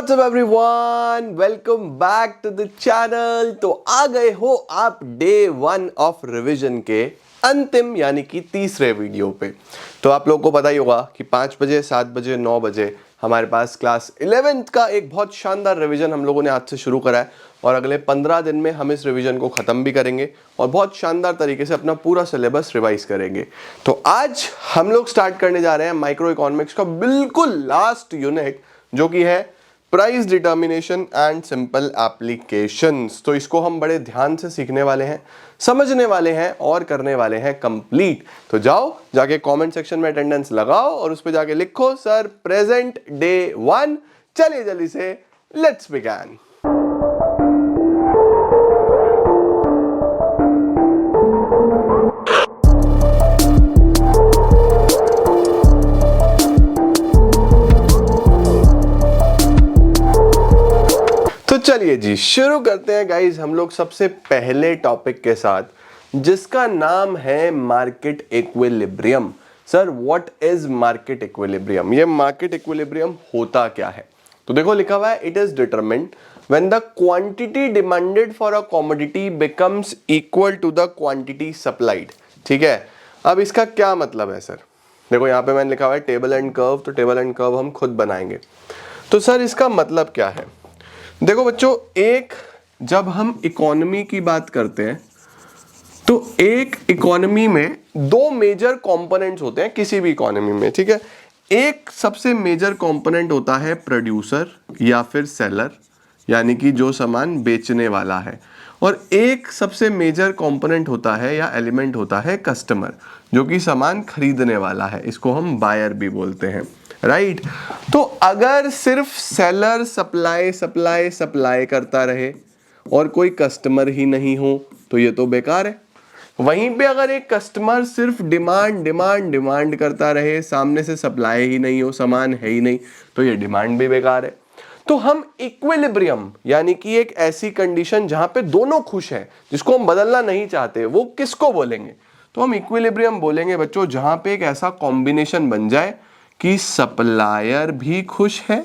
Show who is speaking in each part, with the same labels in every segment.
Speaker 1: What's up everyone? Welcome back to the channel। तो आ गए हो आप डे 1 ऑफ रिवीजन के अंतिम यानी कि तीसरे वीडियो पे। तो आप लोगों को पता ही होगा कि 5 बजे 7 बजे 9 बजे हमारे पास क्लास 11th का एक बहुत शानदार रिवीजन हम लोगों ने आज से शुरू करा है और अगले 15 दिन में हम इस रिवीजन को ख़त्म भी करेंगे और बहुत शानदार तरीके से अपना पूरा सिलेबस रिवाइज करेंगे। तो आज हम लोग स्टार्ट करने जा रहे हैं माइक्रो इकोनॉमिक्स का बिल्कुल लास्ट यूनिट जो कि है price determination and simple applications. तो इसको हम बड़े ध्यान से सीखने वाले हैं, समझने वाले हैं और करने वाले हैं कंप्लीट। तो जाओ जाके कमेंट सेक्शन में अटेंडेंस लगाओ और उस पे जाके लिखो सर प्रेजेंट डे 1। चलिए जल्दी से लेट्स बिगिन। तो चलिए जी शुरू करते हैं गाइज हम लोग सबसे पहले टॉपिक के साथ जिसका नाम है market equilibrium. Sir what is market equilibrium? ये मार्केट इक्विलिब्रियम होता क्या है? तो देखो लिखा हुआ है it is determined when the quantity demanded for a commodity becomes equal to the quantity supplied. ठीक है, अब इसका क्या मतलब है सर? देखो यहाँ पे मैंने लिखा हुआ है टेबल एंड कर्व, तो टेबल एंड कर्व हम खुद बनाएंगे। तो सर इसका मतलब क्या है? देखो बच्चों, एक जब हम इकोनॉमी की बात करते हैं तो एक इकोनॉमी में दो मेजर कंपोनेंट्स होते हैं किसी भी इकोनॉमी में। ठीक है, एक सबसे मेजर कंपोनेंट होता है प्रोड्यूसर या फिर सेलर यानी कि जो सामान बेचने वाला है, और एक सबसे मेजर कंपोनेंट होता है या एलिमेंट होता है कस्टमर जो कि सामान खरीदने वाला है। इसको हम बायर भी बोलते हैं, राइट। तो अगर सिर्फ सेलर सप्लाई सप्लाई सप्लाई करता रहे और कोई कस्टमर ही नहीं हो तो ये तो बेकार है। वहीं पे अगर एक कस्टमर सिर्फ डिमांड डिमांड डिमांड करता रहे, सामने से सप्लाई ही नहीं हो, सामान है ही नहीं, तो ये डिमांड भी बेकार है। तो हम इक्विलिब्रियम यानी कि एक ऐसी कंडीशन जहां पे दोनों खुश हैं, जिसको हम बदलना नहीं चाहते, वो किसको बोलेंगे? तो हम इक्विलिब्रियम बोलेंगे बच्चों जहां पे एक ऐसा कॉम्बिनेशन बन जाए कि सप्लायर भी खुश है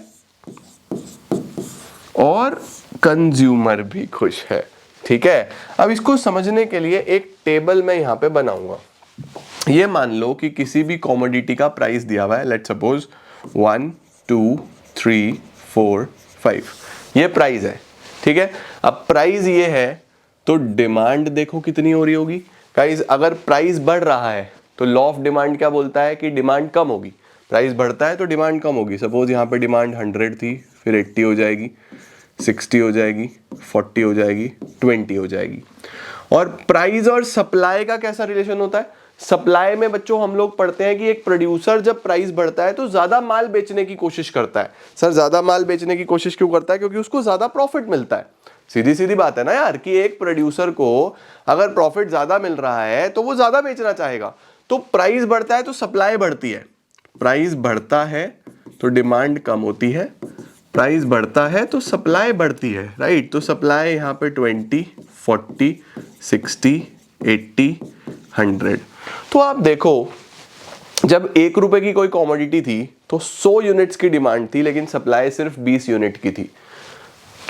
Speaker 1: और कंज्यूमर भी खुश है। ठीक है, अब इसको समझने के लिए एक टेबल मैं यहां पे बनाऊंगा। ये मान लो कि किसी भी कमोडिटी का प्राइस दिया हुआ है, लेट्स सपोज 1 2 3 4 5, ये प्राइस है। ठीक है, अब प्राइस ये है तो डिमांड देखो कितनी हो रही होगी गाइस। अगर प्राइस बढ़ रहा है तो लॉ ऑफ डिमांड क्या बोलता है कि डिमांड कम होगी। प्राइस बढ़ता है तो डिमांड कम होगी। सपोज यहाँ पे डिमांड 100 थी, फिर 80 हो जाएगी, 60 हो जाएगी, 40 हो जाएगी, 20 हो जाएगी। और प्राइस और सप्लाई का कैसा रिलेशन होता है? सप्लाई में बच्चों हम लोग पढ़ते हैं कि एक प्रोड्यूसर जब प्राइस बढ़ता है तो ज्यादा माल बेचने की कोशिश करता है। सर ज्यादा माल बेचने की कोशिश क्यों करता है? क्योंकि उसको ज्यादा प्रॉफिट मिलता है। सीधी सीधी बात है ना यार, कि एक प्रोड्यूसर को अगर प्रॉफिट ज्यादा मिल रहा है तो वो ज्यादा बेचना चाहेगा। तो प्राइस बढ़ता है तो सप्लाई बढ़ती है, प्राइस बढ़ता है तो डिमांड कम होती है, प्राइस बढ़ता है तो सप्लाई बढ़ती है, राइट। तो सप्लाई यहाँ पे 20 40 60 80 100। तो आप देखो जब 1 रुपए की कोई कॉमोडिटी थी तो 100 यूनिट्स की डिमांड थी लेकिन सप्लाई सिर्फ 20 यूनिट की थी।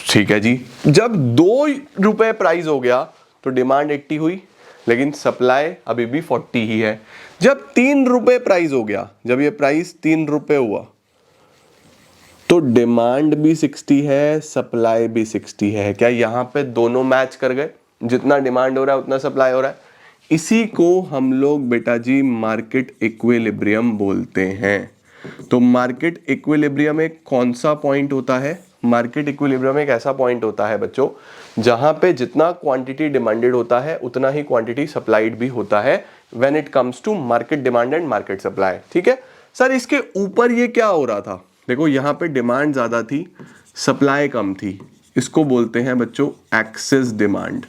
Speaker 1: ठीक है जी, जब 2 रुपए प्राइस हो गया तो डिमांड 80 हुई लेकिन सप्लाई अभी भी 40 ही है। जब 3 रुपए प्राइस हो गया, जब ये प्राइस 3 रुपए हुआ तो डिमांड भी 60 है, सप्लाई भी 60 है। क्या यहां पे दोनों मैच कर गए? जितना डिमांड हो रहा है उतना सप्लाई हो रहा है। इसी को हम लोग बेटा जी मार्केट इक्विलिब्रियम बोलते हैं। तो मार्केट इक्विलिब्रियम एक कौन सा पॉइंट होता है? मार्केट इक्विलिब्रियम एक ऐसा पॉइंट होता है बच्चों जहां पे जितना क्वांटिटी डिमांडेड होता है उतना ही क्वांटिटी सप्लाइड भी होता है when it comes to market demand and market supply. ठीक है सर, इसके ऊपर ये क्या हो रहा था? देखो यहाँ पे डिमांड ज्यादा थी, सप्लाई कम थी। इसको बोलते हैं बच्चों एक्सेस डिमांड।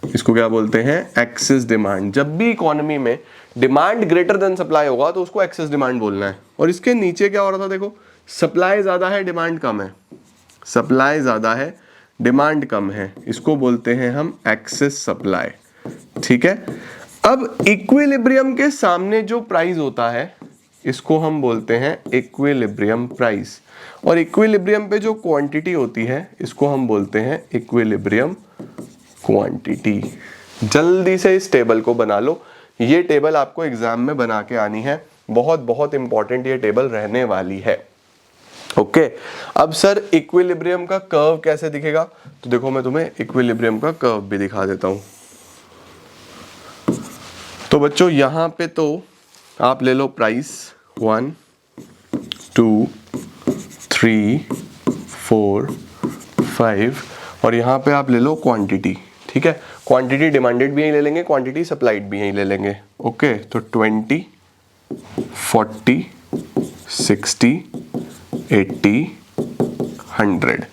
Speaker 1: इसको क्या बोलते हैं? Excess demand. जब भी इकोनॉमी में डिमांड ग्रेटर देन सप्लाई होगा तो उसको एक्सेस डिमांड बोलना है। और इसके नीचे क्या हो रहा था? देखो सप्लाई ज्यादा है, डिमांड कम है, सप्लाई ज्यादा है, डिमांड कम है, इसको बोलते हैं हम एक्सेस सप्लाई। ठीक है, अब इक्विलिब्रियम के सामने जो प्राइस होता है इसको हम बोलते हैं इक्विलिब्रियम प्राइस। और इक्विलिब्रियम पे जो क्वांटिटी होती है इसको हम बोलते हैं इक्विलिब्रियम क्वांटिटी। जल्दी से इस टेबल को बना लो, ये टेबल आपको एग्जाम में बना के आनी है, बहुत बहुत इंपॉर्टेंट ये टेबल रहने वाली है। ओके अब सर इक्विलिब्रियम का कर्व कैसे दिखेगा, तो देखो मैं तुम्हें इक्विलिब्रियम का कर्व भी दिखा देता हूं। तो बच्चों यहां पे तो आप ले लो प्राइस 1 2 3 4 5 और यहां पे आप ले लो क्वांटिटी। ठीक है, क्वांटिटी डिमांडेड भी यही ले लेंगे, क्वांटिटी सप्लाइड भी यही ले लेंगे। ओके तो 20 40 60 80 100।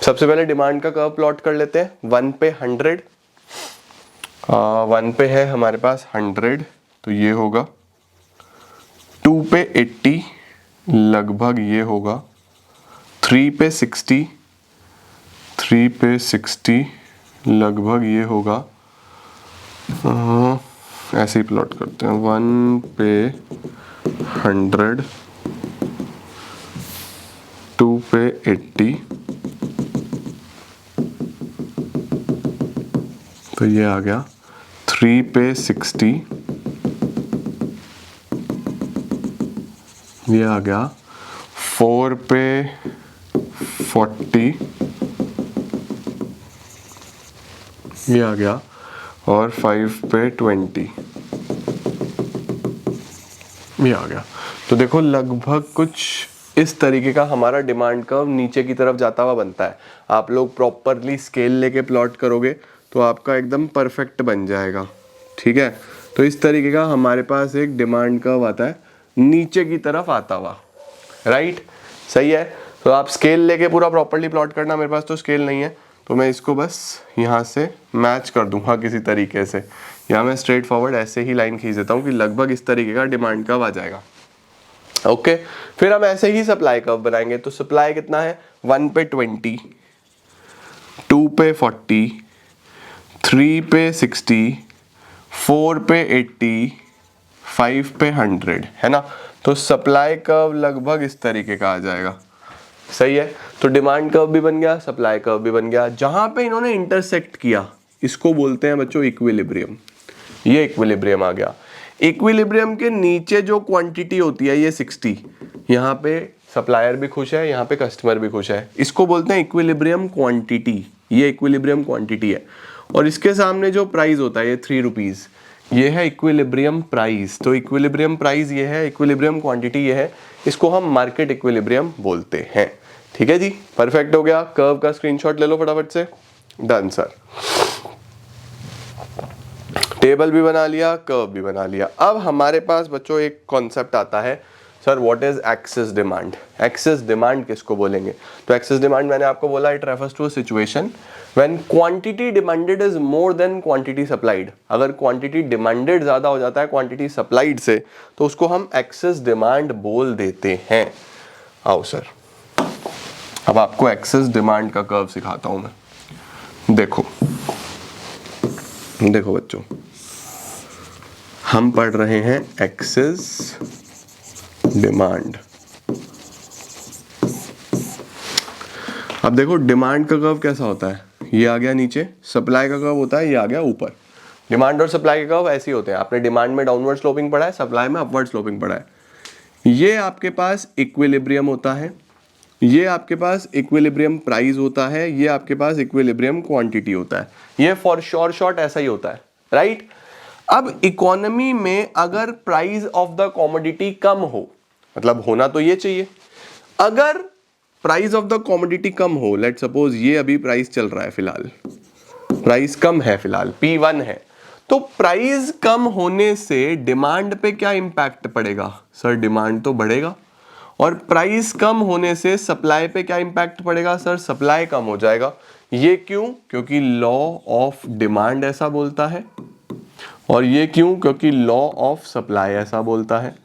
Speaker 1: सबसे पहले डिमांड का कर्व प्लॉट कर लेते हैं। 1 पे 100, 1 पे है हमारे पास 100 तो ये होगा। 2 पे 80 लगभग ये होगा। 3 पे 60, 3 पे 60 लगभग ये होगा। ऐसे ही प्लॉट करते हैं। 1 पे 100, 2 पे 80 तो ये आ गया। 3 पे 60 ये आ गया। 4 पे 40 ये आ गया और 5 पे 20 ये आ गया। तो देखो लगभग कुछ इस तरीके का हमारा डिमांड कर्व नीचे की तरफ जाता हुआ बनता है। आप लोग प्रॉपरली स्केल लेके प्लॉट करोगे तो आपका एकदम परफेक्ट बन जाएगा। ठीक है, तो इस तरीके का हमारे पास एक डिमांड कर्व आता है नीचे की तरफ आता हुआ। राइट, सही है। तो आप स्केल लेके पूरा प्रॉपरली प्लॉट करना। मेरे पास तो स्केल नहीं है तो मैं इसको बस यहाँ से मैच कर दूंगा किसी तरीके से। यहाँ मैं स्ट्रेट फॉरवर्ड ऐसे ही लाइन खींच देता हूँ कि लगभग इस तरीके का डिमांड कर्व आ जाएगा। ओके फिर हम ऐसे ही सप्लाई कर्व बनाएंगे। तो सप्लाई कितना है, 1 पे 20, 2 पे 40, 3 पे 60, 4 पे 80, 5 पे 100 है ना। तो सप्लाई कर्व लगभग इस तरीके का आ जाएगा। सही है, तो डिमांड कर्व भी बन गया, सप्लाई कर्व भी बन गया। जहां पे इन्होंने इंटरसेक्ट किया इसको बोलते हैं बच्चों इक्विलिब्रियम। ये इक्विलिब्रियम आ गया। इक्विलिब्रियम के नीचे जो क्वांटिटी होती है ये 60, यहाँ पे सप्लायर भी खुश है, यहाँ पे कस्टमर भी खुश है, इसको बोलते हैं इक्विलिब्रियम क्वांटिटी। ये इक्विलिब्रियम क्वांटिटी है। और इसके सामने जो प्राइस होता है ये 3 रुपीज, ये है इक्विलिब्रियम प्राइस। तो इक्विलिब्रियम प्राइस ये है, इक्विलिब्रियम क्वांटिटी ये है, इसको हम मार्केट इक्विलिब्रियम बोलते हैं। ठीक है जी, परफेक्ट हो गया। कर्व का स्क्रीनशॉट ले लो फटाफट से। डन सर, टेबल भी बना लिया, कर्व भी बना लिया। अब हमारे पास बच्चों एक कॉन्सेप्ट आता है, sir what is excess demand. Excess demand किसको बोलेंगे, तो एक्सेस डिमांड मैंने आपको बोला it refers to a situation when quantity demanded is more than quantity supplied. अगर क्वांटिटी डिमांडेड ज्यादा हो जाता है क्वांटिटी सप्लाइड से तो उसको हम एक्सेस डिमांड बोल देते हैं। आओ सर, अब आपको एक्सेस डिमांड का कर्व सिखाता हूं मैं। देखो देखो बच्चों, हम पढ़ रहे हैं एक्सेस डिमांड। अब देखो डिमांड का कर्व कैसा होता है, ये आ गया नीचे, सप्लाई का कर्व होता है ये आ गया ऊपर। डिमांड और सप्लाई के कर्व ऐसे ही होते हैं। आपने डिमांड में डाउनवर्ड स्लोपिंग पढ़ा है, सप्लाई में अपवर्ड स्लोपिंग पढ़ा है। ये आपके पास इक्विलिब्रियम होता है, ये आपके पास इक्विलिब्रियम प्राइस होता है, ये आपके पास इक्विलिब्रियम क्वांटिटी होता है। ये फॉर शॉर्ट ऐसा ही होता है। राइट, अब इकोनॉमी में अगर प्राइस ऑफ द कमोडिटी कम हो, मतलब होना तो ये चाहिए, अगर प्राइस ऑफ द कमोडिटी कम हो, लेट सपोज ये अभी प्राइस चल रहा है, फिलहाल प्राइस कम है, फिलहाल P1 है, तो प्राइस कम होने से डिमांड पे क्या इंपैक्ट पड़ेगा, सर डिमांड तो बढ़ेगा। और प्राइस कम होने से सप्लाई पे क्या इंपैक्ट पड़ेगा, सर सप्लाई कम हो जाएगा। ये क्यों, क्योंकि लॉ ऑफ डिमांड ऐसा बोलता है, और ये क्यों, क्योंकि लॉ ऑफ सप्लाई ऐसा बोलता है।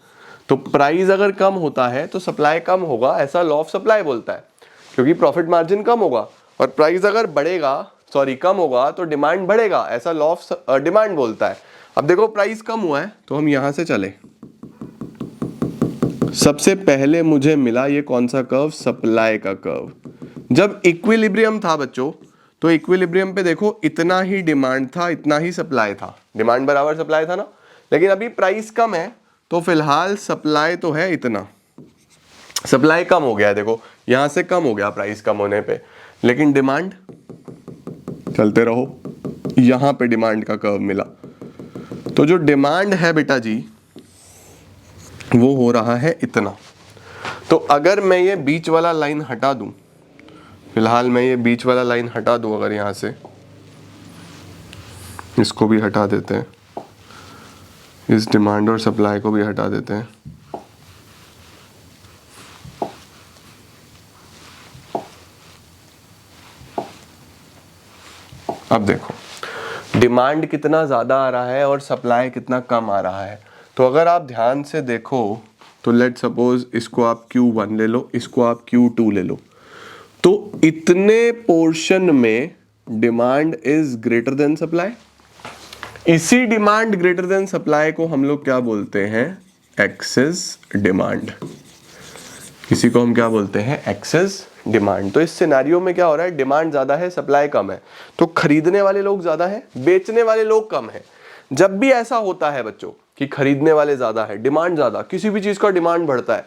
Speaker 1: तो प्राइस अगर कम होता है तो सप्लाई कम होगा, ऐसा लॉ ऑफ सप्लाई बोलता है, क्योंकि प्रॉफिट मार्जिन कम होगा। और प्राइस अगर कम होगा तो डिमांड बढ़ेगा, ऐसा लॉ ऑफ डिमांड बोलता है। अब देखो प्राइस कम हुआ है तो हम यहां से चले, सबसे पहले मुझे मिला ये कौन सा कर्व, सप्लाई का कर्व। जब इक्विलिब्रियम था बच्चों, तो इक्विलिब्रियम पे देखो इतना ही डिमांड था, इतना ही सप्लाई था, डिमांड बराबर सप्लाई था ना। लेकिन अभी प्राइस कम है तो फिलहाल सप्लाई तो है इतना, सप्लाई कम हो गया है, देखो यहां से कम हो गया प्राइस कम होने पे, लेकिन डिमांड, चलते रहो, यहां पे डिमांड का कर्व मिला। तो जो डिमांड है बेटा जी वो हो रहा है इतना। तो अगर मैं ये बीच वाला लाइन हटा दूं, फिलहाल मैं ये बीच वाला लाइन हटा दूं, अगर यहां से इसको भी हटा देते हैं, इस डिमांड और सप्लाई को भी हटा देते हैं, अब देखो डिमांड कितना ज़्यादा आ रहा है और सप्लाई कितना कम आ रहा है। तो अगर आप ध्यान से देखो तो लेट सपोज इसको आप Q1 ले लो, इसको आप Q2 ले लो, तो इतने पोर्शन में demand is greater than supply. इसी डिमांड ग्रेटर देन सप्लाई को हम लोग क्या बोलते हैं, एक्सेस डिमांड। इसी को हम क्या बोलते हैं, एक्सेस डिमांड। तो इस सिनेरियो में क्या हो रहा है, डिमांड ज्यादा है सप्लाई कम है, तो खरीदने वाले लोग ज्यादा है, बेचने वाले लोग कम है। जब भी ऐसा होता है बच्चों कि खरीदने वाले ज्यादा है, डिमांड ज्यादा, किसी भी चीज का डिमांड बढ़ता है,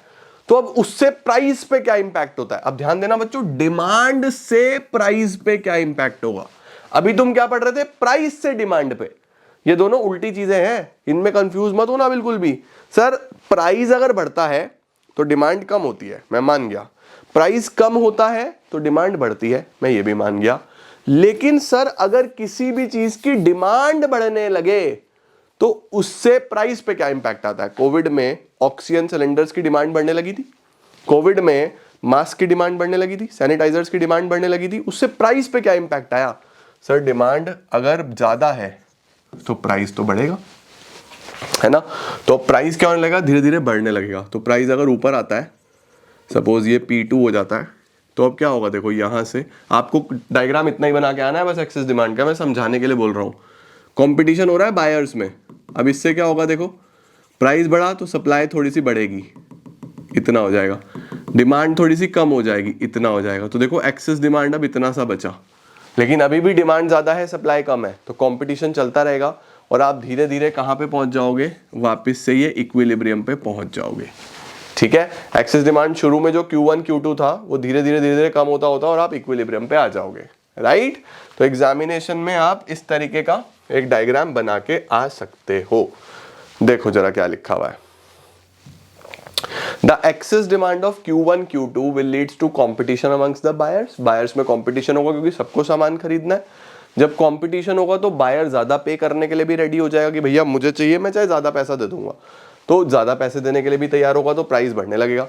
Speaker 1: तो अब उससे प्राइस पे क्या इंपैक्ट होता है। अब ध्यान देना बच्चों, डिमांड से प्राइस पे क्या इंपैक्ट होगा। अभी तुम क्या पढ़ रहे थे, प्राइस से डिमांड पे, ये दोनों उल्टी चीजें हैं, इनमें कंफ्यूज मत होना बिल्कुल भी। सर प्राइस अगर बढ़ता है तो डिमांड कम होती है, मैं मान गया। प्राइस कम होता है तो डिमांड बढ़ती है, मैं ये भी मान गया। लेकिन सर अगर किसी भी चीज की डिमांड बढ़ने लगे तो उससे प्राइस पे क्या इंपैक्ट आता है। कोविड में ऑक्सीजन सिलेंडर्स की डिमांड बढ़ने लगी थी, कोविड में मास्क की डिमांड बढ़ने लगी थी, सैनिटाइजर्स की डिमांड बढ़ने लगी थी, उससे प्राइस पे क्या इंपैक्ट आया। सर डिमांड अगर ज्यादा है तो प्राइस तो बढ़ेगा, है ना। तो प्राइस क्या होने लगेगा, धीरे धीरे बढ़ने लगेगा। तो प्राइस अगर ऊपर आता है, सपोज ये P2 हो जाता है, तो अब क्या होगा, देखो यहां से आपको डायग्राम इतना ही बना के आना है बस, एक्सेस डिमांड का, मैं समझाने के लिए बोल रहा हूं। कंपटीशन हो रहा है बायर्स में, अब इससे क्या होगा, देखो प्राइस बढ़ा तो सप्लाई थोड़ी सी बढ़ेगी, इतना हो जाएगा, डिमांड थोड़ी सी कम हो जाएगी, इतना हो जाएगा। तो देखो एक्सेस डिमांड अब इतना सा बचा, लेकिन अभी भी डिमांड ज्यादा है सप्लाई कम है, तो कंपटीशन चलता रहेगा और आप धीरे धीरे कहां पे पहुंच जाओगे, वापस से ये इक्विलिब्रियम पे पहुंच जाओगे। ठीक है, एक्सेस डिमांड शुरू में जो Q1 Q2 था वो धीरे धीरे कम होता होता और आप इक्विलिब्रियम पे आ जाओगे, राइट। तो एग्जामिनेशन में आप इस तरीके का एक डायग्राम बना के आ सकते हो। देखो जरा क्या लिखा हुआ है, The excess demand of Q1 Q2 will leads to competition amongst the buyers। Buyers में कंपटीशन होगा क्योंकि सबको सामान खरीदना है। जब कंपटीशन होगा तो बायर ज्यादा पे करने के लिए भी रेडी हो जाएगा कि भैया मुझे चाहिए, मैं चाहे ज्यादा पैसा दे दूंगा। तो ज्यादा पैसे देने के लिए भी तैयार होगा, तो प्राइस बढ़ने लगेगा।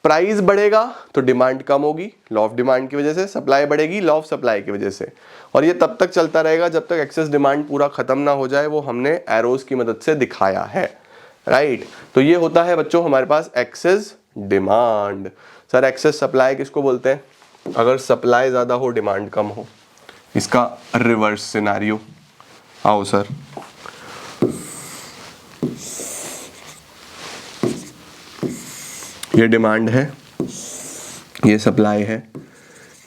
Speaker 1: प्राइस बढ़ेगा तो डिमांड कम होगी, लॉ ऑफ डिमांड की वजह से, सप्लाई बढ़ेगी लॉ ऑफ सप्लाई की वजह से। और ये तब तक चलता रहेगा जब तक एक्सेस डिमांड पूरा खत्म ना हो जाए, वो हमने एरोज की मदद से दिखाया है, राइट। तो ये होता है बच्चों हमारे पास excess demand. Sir excess supply किसको बोलते हैं, अगर सप्लाई ज्यादा हो डिमांड कम हो, इसका रिवर्स सिनेरियो। आओ सर, ये डिमांड है, ये सप्लाई है,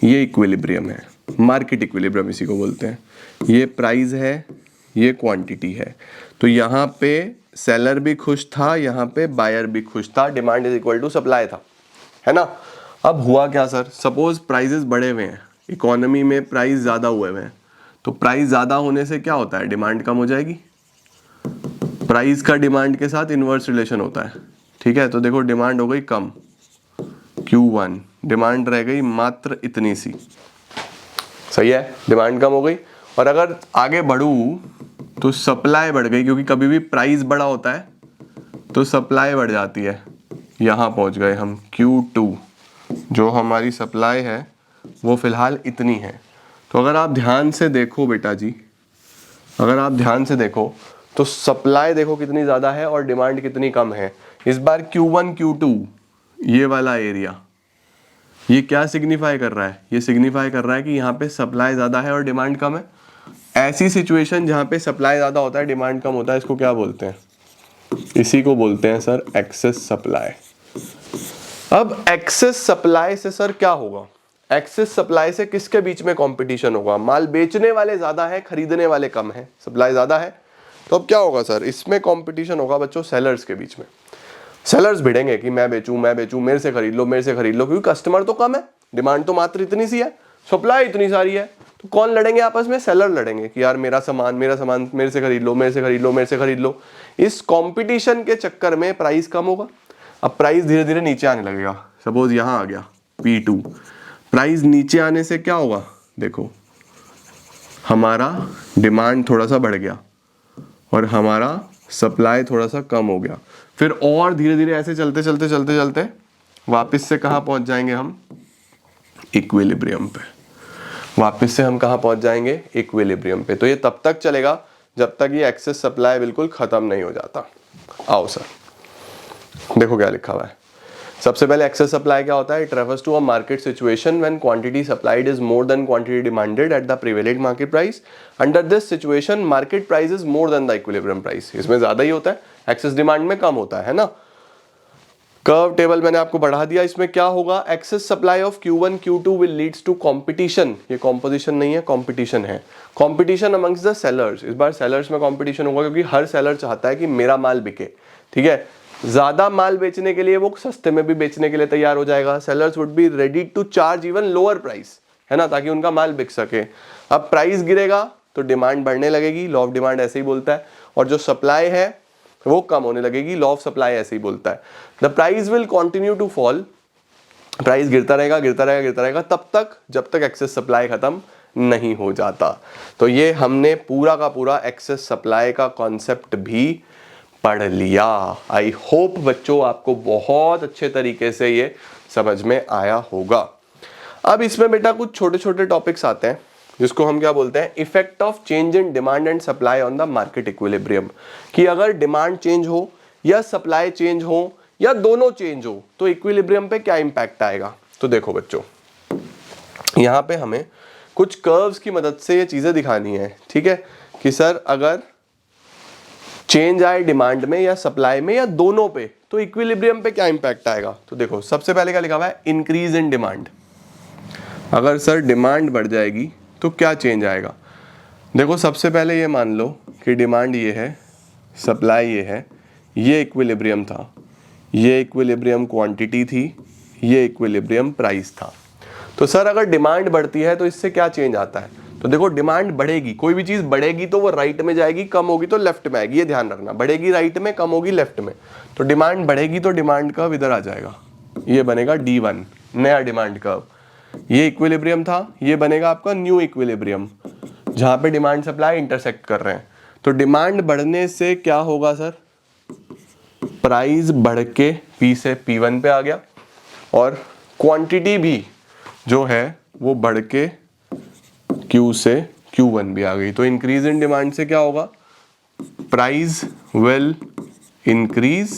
Speaker 1: ये इक्विलिब्रियम है, मार्केट इक्विलिब्रियम इसी को बोलते हैं। ये प्राइस है, ये क्वांटिटी है। तो यहाँ पे सेलर भी खुश था, यहाँ पे बायर भी खुश था, demand is equal to supply था, है ना। अब हुआ क्या सर, सपोज प्राइसेस बढ़े हुए हैं, इकोनॉमी में प्राइस ज्यादा हुए हुए हैं, तो प्राइस ज्यादा होने से क्या होता है, डिमांड कम हो जाएगी। प्राइस का डिमांड के साथ इनवर्स रिलेशन होता है, ठीक है। तो देखो डिमांड हो गई कम, Q1, डिमांड रह गई मात्र इतनी सी, सही है, डिमांड कम हो गई। और अगर आगे बढ़ूं तो सप्लाई बढ़ गई, क्योंकि कभी भी प्राइस बड़ा होता है तो सप्लाई बढ़ जाती है। यहां पहुंच गए हम Q2, जो हमारी सप्लाई है वो फिलहाल इतनी है। तो अगर आप ध्यान से देखो बेटा जी, अगर आप ध्यान से देखो तो सप्लाई देखो कितनी ज्यादा है और डिमांड कितनी कम है। इस बार Q1 Q2 ये वाला एरिया, ये क्या सिग्निफाई कर रहा है, ये सिग्निफाई कर रहा है कि यहाँ पे सप्लाई ज्यादा है और डिमांड कम है। ऐसी सिचुएशन जहाँ पे सप्लाई ज्यादा होता है डिमांड कम होता है, इसको क्या बोलते हैं, इसी को बोलते हैं सर एक्सेस सप्लाई। अब एक्सेस सप्लाई से सर क्या होगा? एक्सेस सप्लाई से किसके बीच में कंपटीशन होगा? माल बेचने वाले ज्यादा है, खरीदने वाले कम है, सप्लाई ज्यादा है, तो अब क्या होगा सर? इसमें कंपटीशन होगा बच्चों सेलर्स के बीच में। सेलर्स भिड़ेंगे कि मैं बेचूं, मेरे से खरीद लो, मेरे से खरीद लो, क्योंकि कस्टमर तो कम है, डिमांड तो मात्र इतनी सी है, सप्लाई इतनी सारी है, तो कौन लड़ेंगे आपस में? सेलर लड़ेंगे कि यार मेरा सामान मेरे से खरीद लो, मेरे से खरीद लो, मेरे से खरीद लो। इस कंपटीशन के चक्कर में प्राइस कम होगा। अब प्राइस धीरे धीरे नीचे आने लगेगा। सपोज यहां आ गया P2, प्राइस नीचे आने से क्या होगा? देखो हमारा डिमांड थोड़ा सा बढ़ गया और हमारा सप्लाई थोड़ा सा कम हो गया, फिर और धीरे धीरे ऐसे चलते चलते चलते चलते वापस से कहाँ पहुंच जाएंगे हम? इक्विलिब्रियम पे। वापस से हम कहाँ पहुंच जाएंगे? इक्विलिब्रियम पे। तो ये तब तक चलेगा जब तक ये एक्सेस सप्लाई बिल्कुल खत्म नहीं हो जाता। आओ सर, देखो क्या लिखा हुआ है। सबसे पहले एक्सेस सप्लाई क्या होता है? It refers to a market situation when quantity supplied is more than quantity demanded at the prevailing market price. Under this situation market price is more than the equilibrium price. इसमें ज्यादा ही होता है, excess demand में कम होता है ना। Curve table मैंने आपको बढ़ा दिया। इसमें क्या होगा? Excess supply of Q1 Q2 will leads to competition. ये कंपोजिशन नहीं है, कंपटीशन है। Competition amongst the sellers. इस बार सेलर्स में कंपटीशन होगा क्योंकि हर सेलर चाहता है कि मेरा माल बिके, ठीक है। ज्यादा माल बेचने के लिए वो सस्ते में भी बेचने के लिए तैयार हो जाएगा। Sellers would be ready to charge even lower price, है ना, ताकि उनका माल बिक सके। अब प्राइस गिरेगा तो डिमांड बढ़ने लगेगी, लॉ ऑफ डिमांड ऐसे ही बोलता है, और जो सप्लाई है वो कम होने लगेगी, लॉ ऑफ सप्लाई ऐसे ही बोलता है। The price will continue to fall. Price गिरता रहेगा, गिरता रहेगा, गिरता रहेगा तब तक जब तक एक्सेस सप्लाई खत्म नहीं हो जाता। तो ये हमने पूरा का पूरा एक्सेस सप्लाई का कॉन्सेप्ट भी पढ़ लिया। आई होप बच्चों आपको बहुत अच्छे तरीके से ये समझ में आया होगा। अब इसमें बेटा कुछ छोटे छोटे टॉपिक्स आते हैं जिसको हम क्या बोलते हैं? Effect of change in demand and supply on the market equilibrium. कि अगर डिमांड चेंज हो या सप्लाई चेंज हो या दोनों चेंज हो तो इक्विलिब्रियम पे क्या इंपैक्ट आएगा। तो देखो बच्चों, यहां पे हमें कुछ कर्व्स की मदद से ये चीजें दिखानी है, ठीक है, कि सर अगर चेंज आए डिमांड में या सप्लाई में या दोनों पे तो इक्विलिब्रियम पे क्या इंपैक्ट आएगा। तो देखो सबसे पहले क्या लिखा हुआ है? Increase in demand. अगर सर डिमांड बढ़ जाएगी तो क्या चेंज आएगा? देखो सबसे पहले ये मान लो कि डिमांड ये है, सप्लाई ये है, ये इक्विलिब्रियम था, ये इक्विलिब्रियम क्वांटिटी थी, ये इक्विलिब्रियम प्राइस था। तो सर अगर डिमांड बढ़ती है तो इससे क्या चेंज आता है? तो देखो डिमांड बढ़ेगी, कोई भी चीज बढ़ेगी तो वो राइट में जाएगी, कम होगी तो लेफ्ट में आएगी, ये ध्यान रखना। बढ़ेगी राइट में, कम होगी लेफ्ट में। तो डिमांड बढ़ेगी तो डिमांड कर्व इधर आ जाएगा, ये बनेगा D1 नया डिमांड कर्व। ये इक्विलिब्रियम था, ये बनेगा आपका न्यू इक्विलिब्रियम जहां पे डिमांड सप्लाई इंटरसेक्ट कर रहे हैं। तो डिमांड बढ़ने से क्या होगा सर? प्राइस बढ़ के P से P1 पे आ गया और क्वांटिटी भी जो है वो बढ़ के Q से Q1 भी आ गई। तो इंक्रीज इन डिमांड से क्या होगा? Price will increase,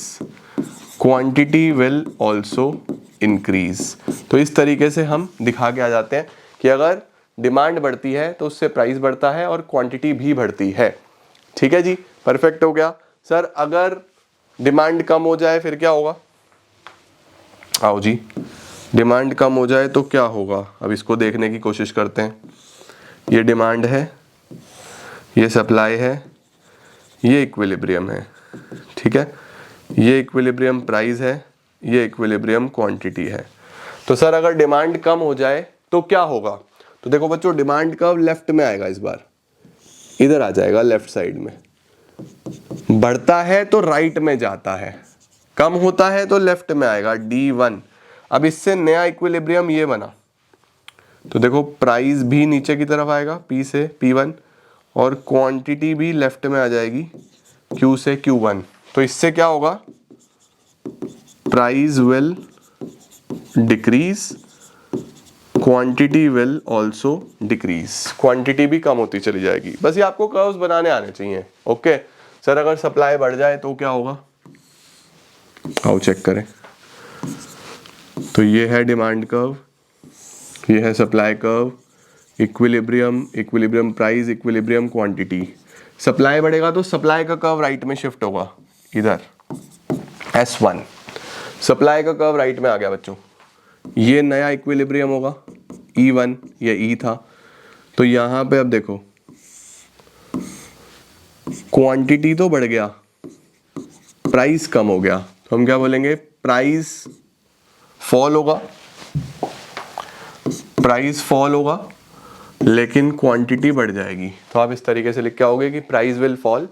Speaker 1: quantity will also increase. तो इस तरीके से हम दिखा के आ जाते हैं कि अगर डिमांड बढ़ती है तो उससे प्राइस बढ़ता है और क्वांटिटी भी बढ़ती है। ठीक है जी, परफेक्ट हो गया। सर अगर डिमांड कम हो जाए फिर क्या होगा? आओ जी, डिमांड कम हो जाए तो क्या होगा? अब इसको देखने की कोशिश करते हैं। ये डिमांड है, ये सप्लाई है, ये इक्विलिब्रियम है, ठीक है, ये इक्विलिब्रियम प्राइस है, ये इक्विलिब्रियम क्वांटिटी है। तो सर अगर डिमांड कम हो जाए तो क्या होगा? तो देखो बच्चों, डिमांड कर्व लेफ्ट में आएगा, इस बार इधर आ जाएगा लेफ्ट साइड में। बढ़ता है तो राइट में जाता है, कम होता है तो लेफ्ट में आएगा D1। अब इससे नया इक्विलिब्रियम ये बना, तो देखो प्राइस भी नीचे की तरफ आएगा P से P1 और क्वांटिटी भी लेफ्ट में आ जाएगी Q से Q1। तो इससे क्या होगा? Price will decrease, quantity will also decrease. Quantity भी कम होती चली जाएगी। बस ये आपको कर्व्स बनाने आने चाहिए। ओके सर, अगर सप्लाई बढ़ जाए तो क्या होगा? आओ चेक करें। तो ये है डिमांड कर्व, ये है supply curve, equilibrium, equilibrium price, equilibrium quantity. Supply बढ़ेगा तो सप्लाई का कर्व राइट में शिफ्ट होगा इधर S1। सप्लाई का कर्व राइट में आ गया बच्चों, ये नया इक्विलिब्रियम होगा, E1 ये E था, तो यहां पे अब देखो क्वांटिटी तो बढ़ गया, प्राइस कम हो गया, तो हम क्या बोलेंगे, प्राइस फॉल होगा, प्राइस फॉल होगा लेकिन क्वांटिटी बढ़ जाएगी। तो आप इस तरीके से लिख के आओगे कि price will fall,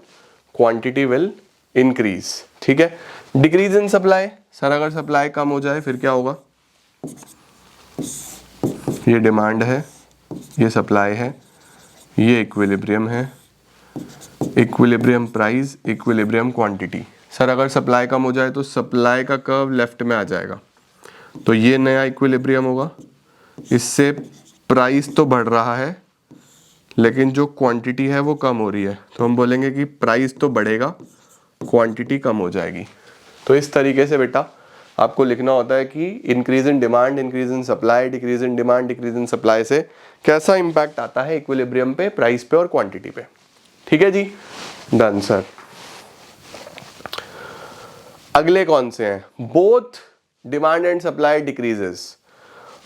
Speaker 1: quantity will increase. ठीक है। डिक्रीज इन सप्लाई, सर अगर सप्लाई कम हो जाए फिर क्या होगा, ये डिमांड है, ये सप्लाई है, ये इक्विलिब्रियम है, equilibrium price, equilibrium quantity. Sir अगर सप्लाई कम हो जाए तो सप्लाई का कर्व लेफ्ट में आ जाएगा, तो ये नया इक्विलिब्रियम होगा, इससे प्राइस तो बढ़ रहा है लेकिन जो क्वांटिटी है वो कम हो रही है, तो हम बोलेंगे कि प्राइस तो बढ़ेगा, क्वांटिटी कम हो जाएगी। तो इस तरीके से बेटा आपको लिखना होता है कि increase in demand, increase in supply, decrease in demand, decrease in supply से कैसा इंपैक्ट आता है इक्विलिब्रियम पे, प्राइस पे और क्वांटिटी पे। ठीक है जी, डन सर। अगले कौन से हैं, both demand and supply decreases.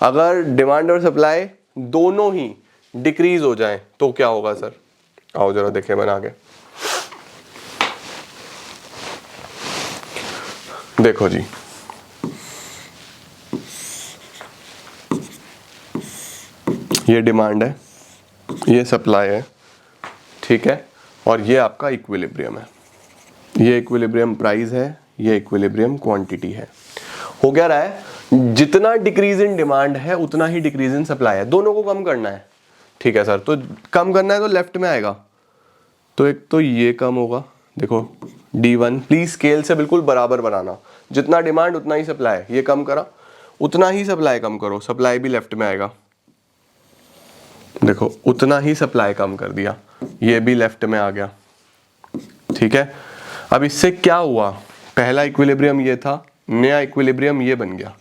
Speaker 1: अगर डिमांड और सप्लाई दोनों ही डिक्रीज हो जाए तो क्या होगा सर, आओ जरा देखें बना के। देखो जी, ये डिमांड है, ये सप्लाई है, ठीक है, और ये आपका इक्विलिब्रियम है, ये इक्विलिब्रियम प्राइस है, ये इक्विलिब्रियम क्वांटिटी है। हो क्या रहा है, जितना डिक्रीज इन डिमांड है उतना ही डिक्रीज इन सप्लाई है, दोनों को कम करना है। ठीक है सर, तो कम करना है तो लेफ्ट में आएगा, तो एक तो ये कम होगा, देखो D1, प्लीज स्केल से बिल्कुल बराबर बनाना, जितना डिमांड उतना ही सप्लाई, ये कम करा, उतना ही सप्लाई कम करो, सप्लाई भी लेफ्ट में आएगा, देखो उतना ही सप्लाई कम कर दिया, ये भी लेफ्ट में आ गया। ठीक है, अब इससे क्या हुआ, पहला इक्विलिब्रियम ये था, नया इक्विलिब्रियम ये बन गया,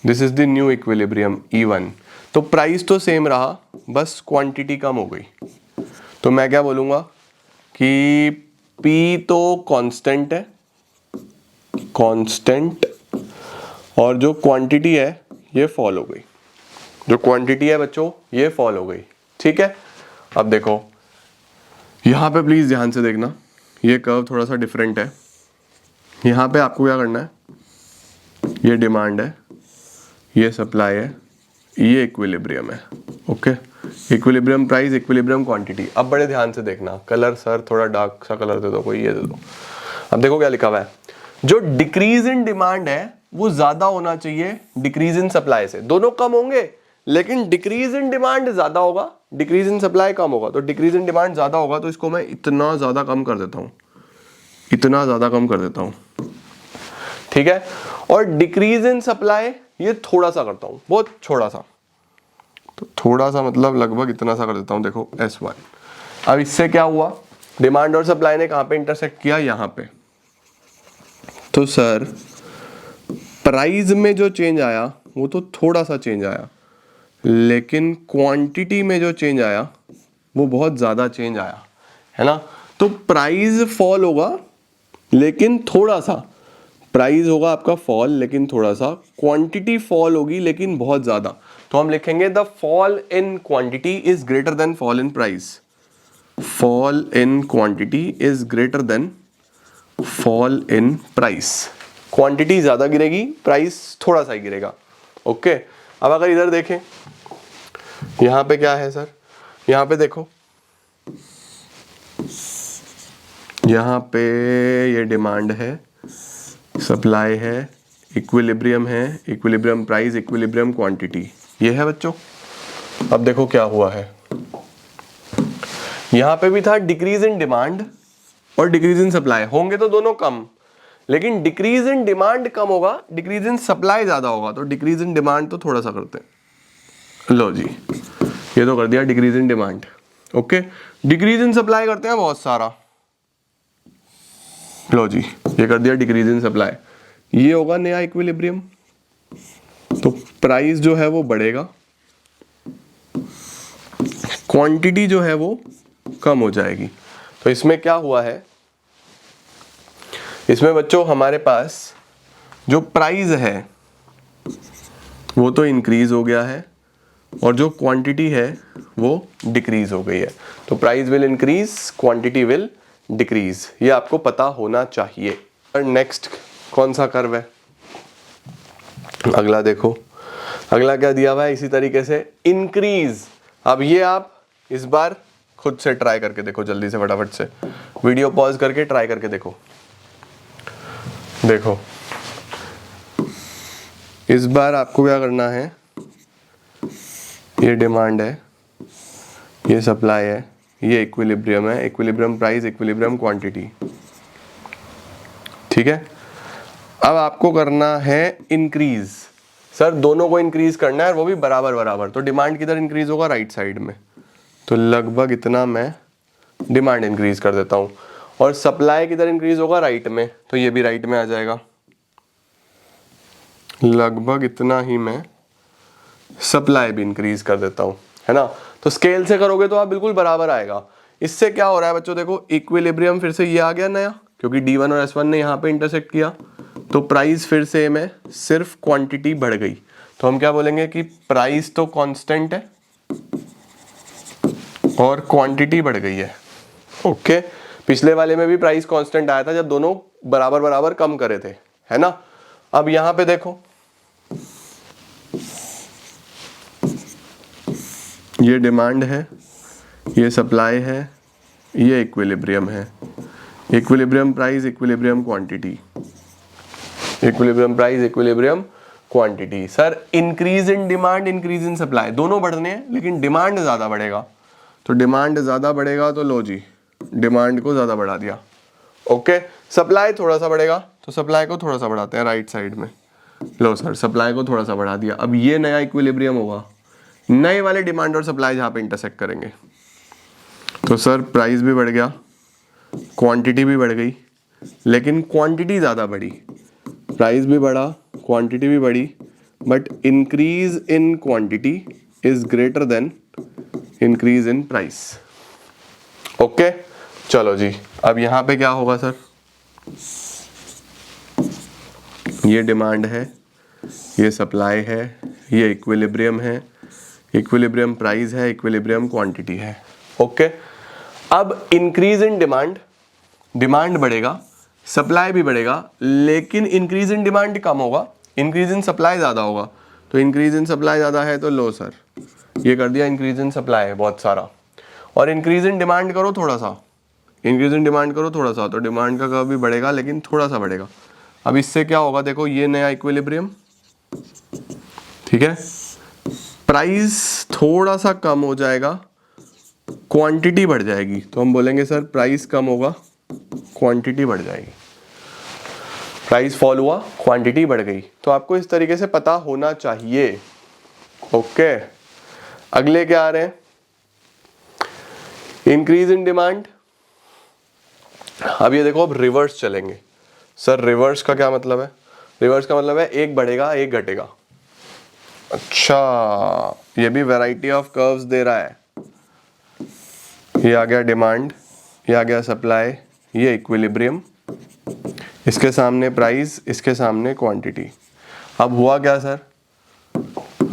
Speaker 1: this is the new equilibrium E1। तो प्राइस तो सेम रहा, बस क्वांटिटी कम हो गई, तो मैं क्या बोलूँगा कि P तो कांस्टेंट है, कांस्टेंट, और जो क्वांटिटी है ये फॉल हो गई, जो क्वांटिटी है बच्चों ये फॉल हो गई। ठीक है, अब देखो यहाँ पे प्लीज़ ध्यान से देखना, ये कर्व थोड़ा सा डिफरेंट है, यहाँ पे आपको क्या करना है, ये डिमांड है, ये सप्लाई है, ये इक्विलिब्रियम है, okay, equilibrium price, equilibrium quantity. अब बड़े ध्यान से देखना, कलर सर थोड़ा डार्क सा कलर दे दो, कोई ये दे दो। अब देखो क्या लिखा हुआ है, जो डिक्रीज इन डिमांड है वो ज्यादा होना चाहिए डिक्रीज इन सप्लाई से, दोनों कम होंगे लेकिन डिक्रीज इन डिमांड ज्यादा होगा, डिक्रीज इन सप्लाई कम होगा, तो डिक्रीज इन डिमांड ज्यादा होगा, तो इसको मैं इतना ज्यादा कम कर देता हूँ, इतना ज्यादा कम कर देता हूँ। ठीक है, और डिक्रीज इन सप्लाई ये थोड़ा सा करता हूँ, बहुत थोड़ा सा, तो थोड़ा सा मतलब लगभग इतना सा कर देता हूँ, देखो S1। अब इससे क्या हुआ, डिमांड और सप्लाई ने कहाँ पे इंटरसेक्ट किया, यहाँ पे, तो सर प्राइस में जो चेंज आया वो तो थोड़ा सा चेंज आया, लेकिन क्वांटिटी में जो चेंज आया वो बहुत ज़्यादा चेंज आया, है ना। तो प्राइस फॉल होगा लेकिन थोड़ा सा, प्राइस होगा आपका फॉल लेकिन थोड़ा सा, क्वांटिटी फॉल होगी लेकिन बहुत ज़्यादा, तो हम लिखेंगे the fall in quantity is greater than fall in price, fall in quantity is greater than fall in price. Quantity ज़्यादा गिरेगी, प्राइस थोड़ा सा ही गिरेगा, ओके। अब अगर इधर देखें, यहाँ पे क्या है सर, यहाँ पे देखो, यहाँ पे ये डिमांड है, सप्लाई है, इक्विलिब्रियम है, इक्विलिब्रियम प्राइस, इक्विलिब्रियम क्वांटिटी, ये है बच्चों। अब देखो क्या हुआ है, यहाँ पे भी था डिक्रीज इन डिमांड और डिक्रीज इन सप्लाई, होंगे तो दोनों कम, लेकिन डिक्रीज इन डिमांड कम होगा, डिक्रीज इन सप्लाई ज्यादा होगा, तो डिक्रीज इन डिमांड तो थोड़ा सा करते हैं, लो जी ये तो कर दिया decrease in demand, okay. Decrease in supply करते हैं बहुत सारा, लो जी ये कर दिया डिक्रीज इन सप्लाई, ये होगा नया इक्विलिब्रियम, तो प्राइस जो है वो बढ़ेगा, क्वांटिटी जो है वो कम हो जाएगी। तो इसमें क्या हुआ है, इसमें बच्चों हमारे पास जो प्राइस है वो तो इंक्रीज हो गया है और जो क्वांटिटी है वो डिक्रीज हो गई है। तो price will increase, quantity will decrease, ये आपको पता होना चाहिए। और नेक्स्ट कौन सा कर्व है, अगला देखो, अगला क्या दिया हुआ है इसी तरीके से, इंक्रीज। अब ये आप इस बार खुद से ट्राई करके देखो, जल्दी से फटाफट से वीडियो पॉज करके ट्राई करके देखो। देखो इस बार आपको क्या करना है, ये डिमांड है, ये सप्लाई है, ये इक्विलिब्रियम है, इक्विलिब्रियम प्राइस, इक्विलिब्रियम क्वांटिटी, ठीक है। अब आपको करना है इंक्रीज। सर दोनों को इंक्रीज करना है और वो भी बराबर बराबर, तो डिमांड किधर इंक्रीज होगा, राइट साइड में, तो लगभग इतना मैं डिमांड इंक्रीज कर देता हूँ। और सप्लाई किधर इंक्रीज होगा, राइट में, तो ये भी राइट में आ जाएगा, लगभग इतना ही मैं सप्लाई भी इंक्रीज कर देता हूँ, है ना। तो स्केल से करोगे तो आप बिल्कुल बराबर आएगा। इससे क्या हो रहा है बच्चों, देखो इक्विलिब्रियम फिर से ये आ गया नया, क्योंकि D1 और S1 ने यहाँ पे इंटरसेक्ट किया, तो प्राइस फिर से में सिर्फ क्वांटिटी बढ़ गई, तो हम क्या बोलेंगे कि प्राइस तो कांस्टेंट है और क्वांटिटी बढ़ गई है। ओके, पिछले वाले में भी प्राइस कांस्टेंट आया था जब दोनों बराबर बराबर कम करे थे, है ना। अब यहां पे देखो, ये डिमांड है, ये सप्लाई है, ये इक्विलिब्रियम है, equilibrium price, equilibrium quantity, equilibrium price, equilibrium quantity. Sir increase in demand, increase in supply, दोनों बढ़ने हैं लेकिन डिमांड ज्यादा बढ़ेगा, तो डिमांड ज्यादा बढ़ेगा तो लो जी डिमांड को ज्यादा बढ़ा दिया। ओके, सप्लाई थोड़ा सा बढ़ेगा तो सप्लाई को थोड़ा सा बढ़ाते हैं राइट साइड में, लो सर सप्लाई को थोड़ा सा बढ़ा दिया। अब ये नया इक्विलिब्रियम होगा, नए वाले डिमांड और सप्लाई जहां पे इंटरसेक्ट करेंगे, तो सर प्राइस भी बढ़ गया, क्वांटिटी भी बढ़ गई, लेकिन क्वांटिटी ज़्यादा बढ़ी, प्राइस भी बढ़ा, क्वांटिटी भी बढ़ी, but increase in quantity is greater than increase in price. Okay, चलो जी, अब यहां पे क्या होगा सर, ये डिमांड है, ये सप्लाई है, ये इक्विलिब्रियम है, इक्विलिब्रियम प्राइस है, इक्विलिब्रियम क्वांटिटी है। ओके, अब इंक्रीज इन डिमांड, डिमांड बढ़ेगा, सप्लाई भी बढ़ेगा, लेकिन इंक्रीज इन डिमांड कम होगा, इंक्रीज इन सप्लाई ज़्यादा होगा, तो इंक्रीज इन सप्लाई ज़्यादा है तो लो सर ये कर दिया इंक्रीज इन सप्लाई है बहुत सारा, और इंक्रीज इन डिमांड करो थोड़ा सा, इंक्रीज इन डिमांड करो थोड़ा सा, तो डिमांड का कर्व भी बढ़ेगा लेकिन थोड़ा सा बढ़ेगा। अब इससे क्या होगा, देखो ये नया इक्विलिब्रियम, ठीक है, प्राइस थोड़ा सा कम हो जाएगा, क्वांटिटी बढ़ जाएगी, तो हम बोलेंगे सर प्राइस कम होगा, क्वांटिटी बढ़ जाएगी, प्राइस फॉल हुआ, क्वांटिटी बढ़ गई। तो आपको इस तरीके से पता होना चाहिए। ओके, अगले क्या आ रहे हैं, इंक्रीज इन डिमांड। अब ये देखो, अब रिवर्स चलेंगे। सर रिवर्स का क्या मतलब है, रिवर्स का मतलब है एक बढ़ेगा एक घटेगा। अच्छा, ये भी वैरायटी ऑफ कर्व्स दे रहा है, ये आ गया डिमांड, ये आ गया सप्लाई, ये इक्विलिब्रियम, इसके सामने प्राइस, इसके सामने क्वांटिटी। अब हुआ क्या सर,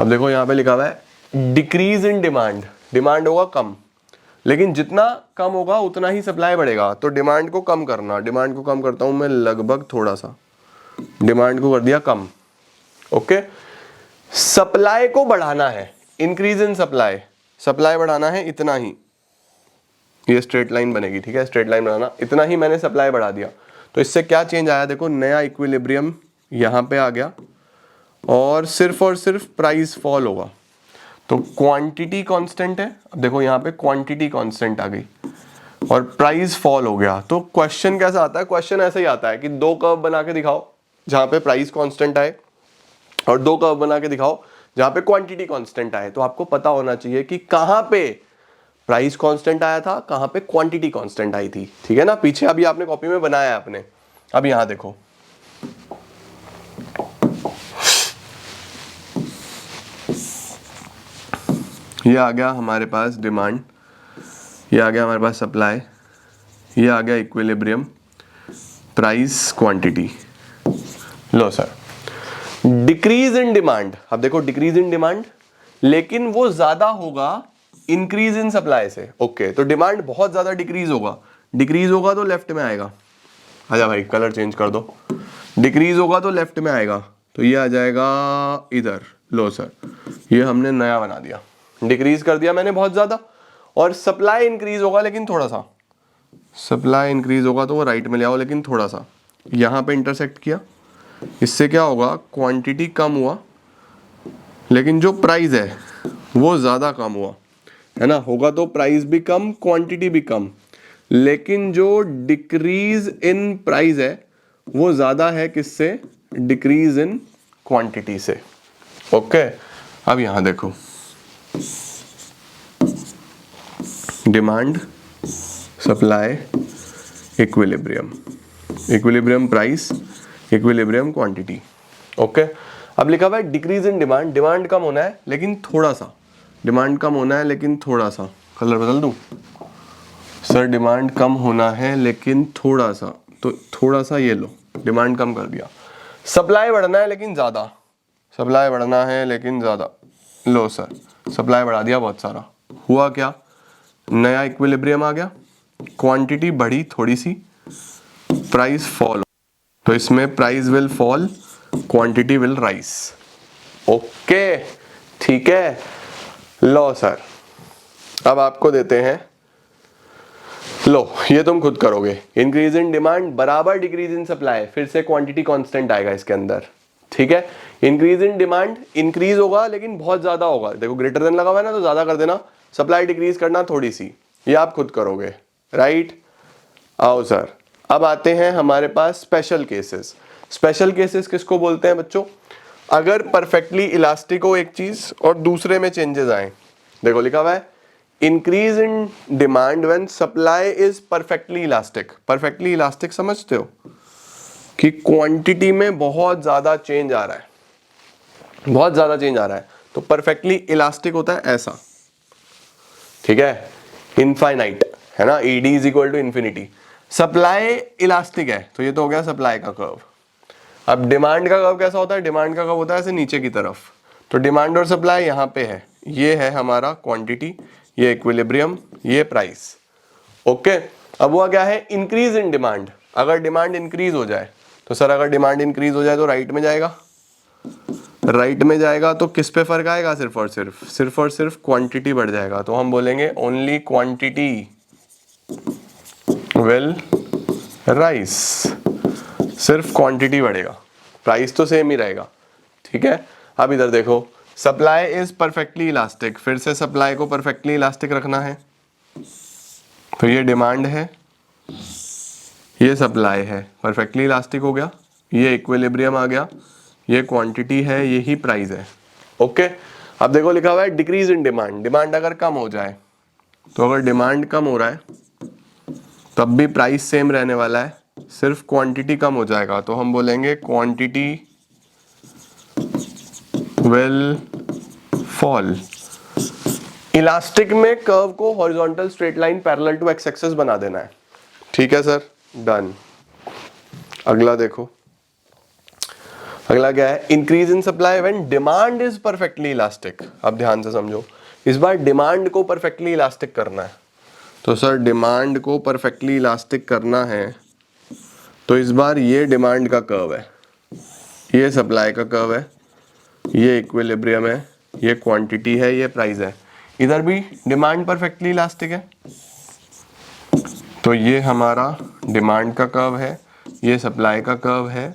Speaker 1: अब देखो यहाँ पे लिखा हुआ है डिक्रीज इन डिमांड, डिमांड होगा कम, लेकिन जितना कम होगा उतना ही सप्लाई बढ़ेगा, तो डिमांड को कम करना, डिमांड को कम करता हूं मैं लगभग थोड़ा सा, डिमांड को कर दिया कम। ओके, सप्लाई को बढ़ाना है, इंक्रीज इन सप्लाई, सप्लाई बढ़ाना है इतना ही, ये स्ट्रेट लाइन बनेगी, ठीक है, स्ट्रेट लाइन बनाना, इतना ही मैंने सप्लाई बढ़ा दिया, तो इससे क्या चेंज आया, देखो नया इक्विलिब्रियम यहाँ पे आ गया और सिर्फ प्राइस फॉल होगा, तो क्वांटिटी कांस्टेंट है। अब देखो यहाँ पे क्वांटिटी कांस्टेंट आ गई और प्राइस फॉल हो गया। तो क्वेश्चन कैसा आता है, क्वेश्चन ऐसे ही आता है कि दो कर्व बना के दिखाओ जहाँ पे प्राइस कांस्टेंट आए और दो कर्व बना के दिखाओ जहाँ पे क्वांटिटी कांस्टेंट आए। तो आपको पता होना चाहिए कि कहाँ पे प्राइस कांस्टेंट आया था, कहाँ पे क्वांटिटी कांस्टेंट आई थी, ठीक है ना। पीछे अभी आपने कॉपी में बनाया है आपने। अब यहाँ देखो, ये आ गया हमारे पास डिमांड, ये आ गया हमारे पास सप्लाई, ये आ गया equilibrium, price, quantity. Low sir, decrease in demand, अब देखो डिक्रीज इन डिमांड, लेकिन वो ज्यादा होगा इंक्रीज इन सप्लाई से। ओके, तो डिमांड बहुत ज्यादा डिक्रीज होगा तो लेफ्ट में आएगा। आजा भाई कलर चेंज कर दो। डिक्रीज होगा तो लेफ्ट में आएगा, तो ये आ जाएगा इधर। लो सर, ये हमने नया बना दिया, डिक्रीज कर दिया मैंने बहुत ज्यादा। और सप्लाई इंक्रीज होगा लेकिन थोड़ा सा, सप्लाई इंक्रीज होगा तो वो राइट में ले आओ लेकिन थोड़ा सा, यहां पे इंटरसेक्ट किया। इससे क्या होगा, क्वांटिटी कम हुआ लेकिन जो प्राइस है वो ज्यादा कम हुआ, है ना। होगा तो प्राइस भी कम, क्वांटिटी भी कम, लेकिन जो डिक्रीज इन प्राइस है वो ज्यादा है किससे, डिक्रीज इन क्वांटिटी से। ओके, अब यहां देखो, demand supply equilibrium, equilibrium price equilibrium quantity. Okay, अब लिखा हुआ है डिक्रीज इन डिमांड, डिमांड कम होना है लेकिन थोड़ा सा, डिमांड कम होना है लेकिन थोड़ा सा। कलर बदल दूं सर, डिमांड कम होना है लेकिन थोड़ा सा, तो थोड़ा सा ये लो, डिमांड कम कर दिया। सप्लाई बढ़ना है लेकिन ज्यादा, सप्लाई बढ़ना है लेकिन ज्यादा, लो सर सप्लाई बढ़ा दिया बहुत सारा। हुआ क्या, नया इक्विलिब्रियम आ गया, क्वांटिटी बढ़ी थोड़ी सी, प्राइस फॉल, तो इसमें price will fall, quantity will rise. Okay, ठीक है। लो सर, अब आपको देते हैं, लो ये तुम खुद करोगे, इंक्रीज इन डिमांड बराबर डिक्रीज इन सप्लाई, फिर से क्वांटिटी कांस्टेंट आएगा इसके अंदर, ठीक है। इंक्रीज इन डिमांड इंक्रीज होगा लेकिन बहुत ज्यादा होगा, देखो ग्रेटर देन लगा हुआ है ना, तो ज्यादा कर देना, सप्लाई डिक्रीज करना थोड़ी सी, ये आप खुद करोगे, राइट। आओ सर, अब आते हैं हमारे पास स्पेशल केसेस। स्पेशल केसेस किसको बोलते हैं बच्चों, अगर परफेक्टली इलास्टिक हो एक चीज और दूसरे में चेंजेस आए। देखो लिखा हुआ है increase in demand when supply is perfectly elastic. Perfectly elastic समझते हो कि क्वांटिटी में बहुत ज्यादा चेंज आ रहा है, बहुत ज्यादा चेंज आ रहा है, तो परफेक्टली इलास्टिक होता है ऐसा, ठीक है, इनफाइनाइट, है ना, ED is equal to infinity. Supply elastic है तो ये तो हो गया सप्लाई का कर्व। अब डिमांड का कर्व कैसा होता है, डिमांड का कर्व होता है ऐसे नीचे की तरफ, तो डिमांड और सप्लाई यहाँ पे है, ये है हमारा क्वांटिटी, ये इक्विलिब्रियम, ये प्राइस। ओके, अब हुआ क्या है, इंक्रीज इन डिमांड, अगर डिमांड इंक्रीज हो जाए, तो सर अगर डिमांड इंक्रीज हो जाए तो राइट में जाएगा, राइट में जाएगा तो किस पे फर्क आएगा, सिर्फ और सिर्फ क्वांटिटी बढ़ जाएगा, तो हम बोलेंगे ओनली क्वांटिटी विल राइज, सिर्फ क्वांटिटी बढ़ेगा, प्राइस तो सेम ही रहेगा, ठीक है। अब इधर देखो, सप्लाई इज परफेक्टली इलास्टिक, फिर से सप्लाई को परफेक्टली इलास्टिक रखना है, तो ये डिमांड है, ये सप्लाई है, परफेक्टली इलास्टिक हो गया, ये इक्विलिब्रियम आ गया, ये क्वांटिटी है, ये ही प्राइस है। ओके, अब देखो लिखा हुआ है डिक्रीज इन डिमांड, डिमांड अगर कम हो जाए, तो अगर डिमांड कम हो रहा है तब भी प्राइस सेम रहने वाला है, सिर्फ क्वांटिटी कम हो जाएगा, तो हम बोलेंगे क्वांटिटी विल फॉल। इलास्टिक में कर्व को horizontal straight line parallel to X axis बना देना है, ठीक है सर, डन। अगला देखो, अगला क्या है, increase in supply when demand is perfectly elastic. अब ध्यान से समझो, इस बार डिमांड को परफेक्टली इलास्टिक करना है, तो सर डिमांड को परफेक्टली इलास्टिक करना है, तो इस बार ये डिमांड का कर्व है, ये सप्लाई का कर्व है, ये इक्विलिब्रियम है, ये क्वांटिटी है, ये प्राइस है। इधर भी डिमांड परफेक्टली इलास्टिक है, तो ये हमारा डिमांड का कर्व है, ये सप्लाई का कर्व है,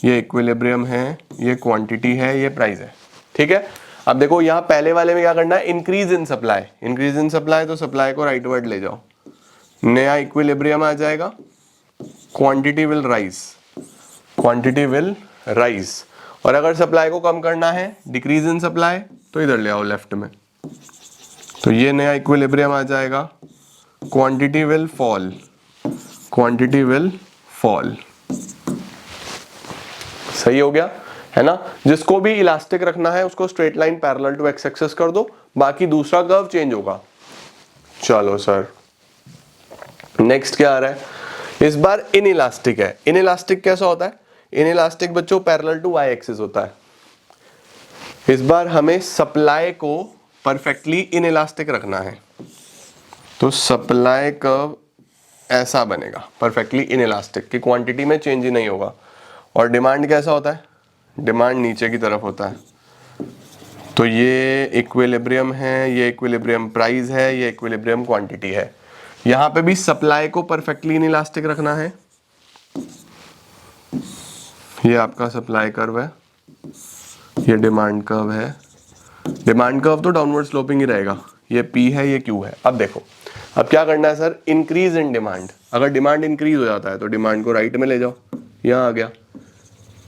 Speaker 1: ये इक्विलिब्रियम है, ये क्वांटिटी है, ये प्राइस है, ठीक है। अब देखो यहाँ पहले वाले में क्या करना है, increase in supply, increase in supply, तो सप्लाई को राइट वर्ड ले जाओ, नया इक्विलिब्रियम आ जाएगा, quantity will rise, quantity will rise. और अगर सप्लाई को कम करना है, डिक्रीज इन सप्लाई, तो इधर ले आओ लेफ्ट में, तो ये नया इक्विलिब्रियम आ जाएगा, quantity will fall, quantity will fall. सही हो गया, है ना। जिसको भी इलास्टिक रखना है उसको straight line parallel to X axis कर दो, बाकी दूसरा कर्व चेंज होगा। चलो सर, नेक्स्ट क्या आ रहा है, इस बार इन इलास्टिक है। इन इलास्टिक कैसा होता है, इन इलास्टिक बच्चों पैरेलल टू वाई एक्सिस होता है, इस बार हमें सप्लाई को परफेक्टली इनइलास्टिक रखना है, तो सप्लाई कर्व ऐसा बनेगा परफेक्टली इनइलास्टिक की क्वांटिटी में चेंज ही नहीं होगा। और डिमांड कैसा होता है, डिमांड नीचे की तरफ होता है। तो ये इक्विलिब्रियम है, ये इक्विलिब्रियम प्राइस है, ये इक्विलिब्रियम क्वांटिटी है। यहाँ पे भी सप्लाई को परफेक्टली इनइलास्टिक रखना है। ये आपका सप्लाई कर्व है, ये डिमांड कर्व है। डिमांड कर्व तो डाउनवर्ड स्लोपिंग ही रहेगा। ये P है, ये Q है। अब देखो, अब क्या करना है सर, इंक्रीज इन डिमांड। अगर डिमांड इंक्रीज हो जाता है तो डिमांड को राइट में ले जाओ, यहाँ आ गया,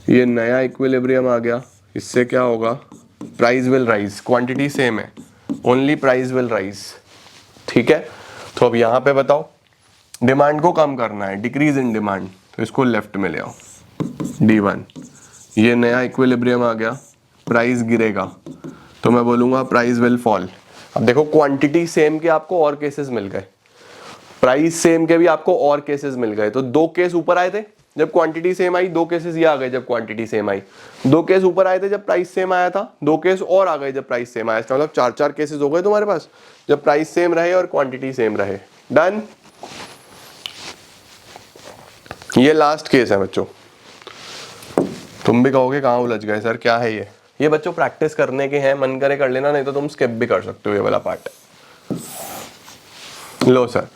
Speaker 1: ये नया इक्विलिब्रियम आ गया। इससे क्या होगा, price will rise, quantity same है, ओनली प्राइस विल राइज। ठीक है, तो अब यहाँ पे बताओ, डिमांड को कम करना है, डिक्रीज इन डिमांड, तो इसको लेफ्ट में ले आओ, D1। ये नया इक्विलिब्रियम आ गया, प्राइस गिरेगा, तो मैं बोलूँगा प्राइस विल फॉल। अब देखो, क्वांटिटी सेम के आपको और केसेस मिल गए, प्राइस सेम के भी आपको और केसेस मिल गए। तो दो केस ऊपर आए थे जब क्वांटिटी सेम आई, दो केसेस ये आ गए जब क्वांटिटी सेम आई। दो केस ऊपर आए थे जब प्राइस सेम आया था, दो केस और आ गए जब प्राइस सेम आया। इसका मतलब चार चार केसेस हो गए तुम्हारे पास जब प्राइस सेम रहे और क्वांटिटी सेम रहे। डन। ये लास्ट केस है बच्चों। तुम भी कहोगे कहाँ उलझ गए सर, क्या है ये बच्चों प्रैक्टिस करने के हैं, मन करे कर लेना, नहीं तो तुम स्किप भी कर सकते हो ये वाला part. Low sir,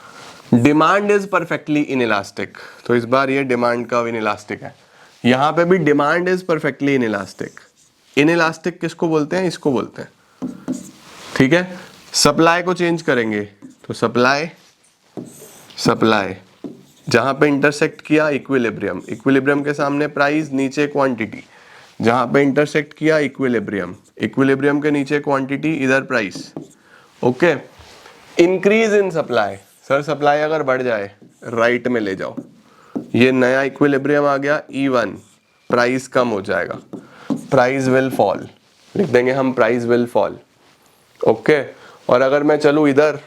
Speaker 1: demand is perfectly inelastic, तो इस बार ये डिमांड का इनइलास्टिक है। यहां पे भी demand is perfectly inelastic. Inelastic किसको बोलते हैं, इसको बोलते हैं। ठीक है, सप्लाई को चेंज करेंगे तो सप्लाई जहां पे इंटरसेक्ट किया इक्विलिब्रियम, इक्विलिब्रियम के सामने प्राइस, नीचे क्वांटिटी, जहां पे इंटरसेक्ट किया इक्विलिब्रियम, इक्विलिब्रियम के नीचे क्वांटिटी, इधर price. Okay, increase in supply, sir supply अगर बढ़ जाए राइट में ले जाओ, ये नया इक्विलिब्रियम आ गया E1, प्राइस कम हो जाएगा, प्राइस विल फॉल, लिख देंगे हम प्राइस विल फॉल। ओके, और अगर मैं चलूँ इधर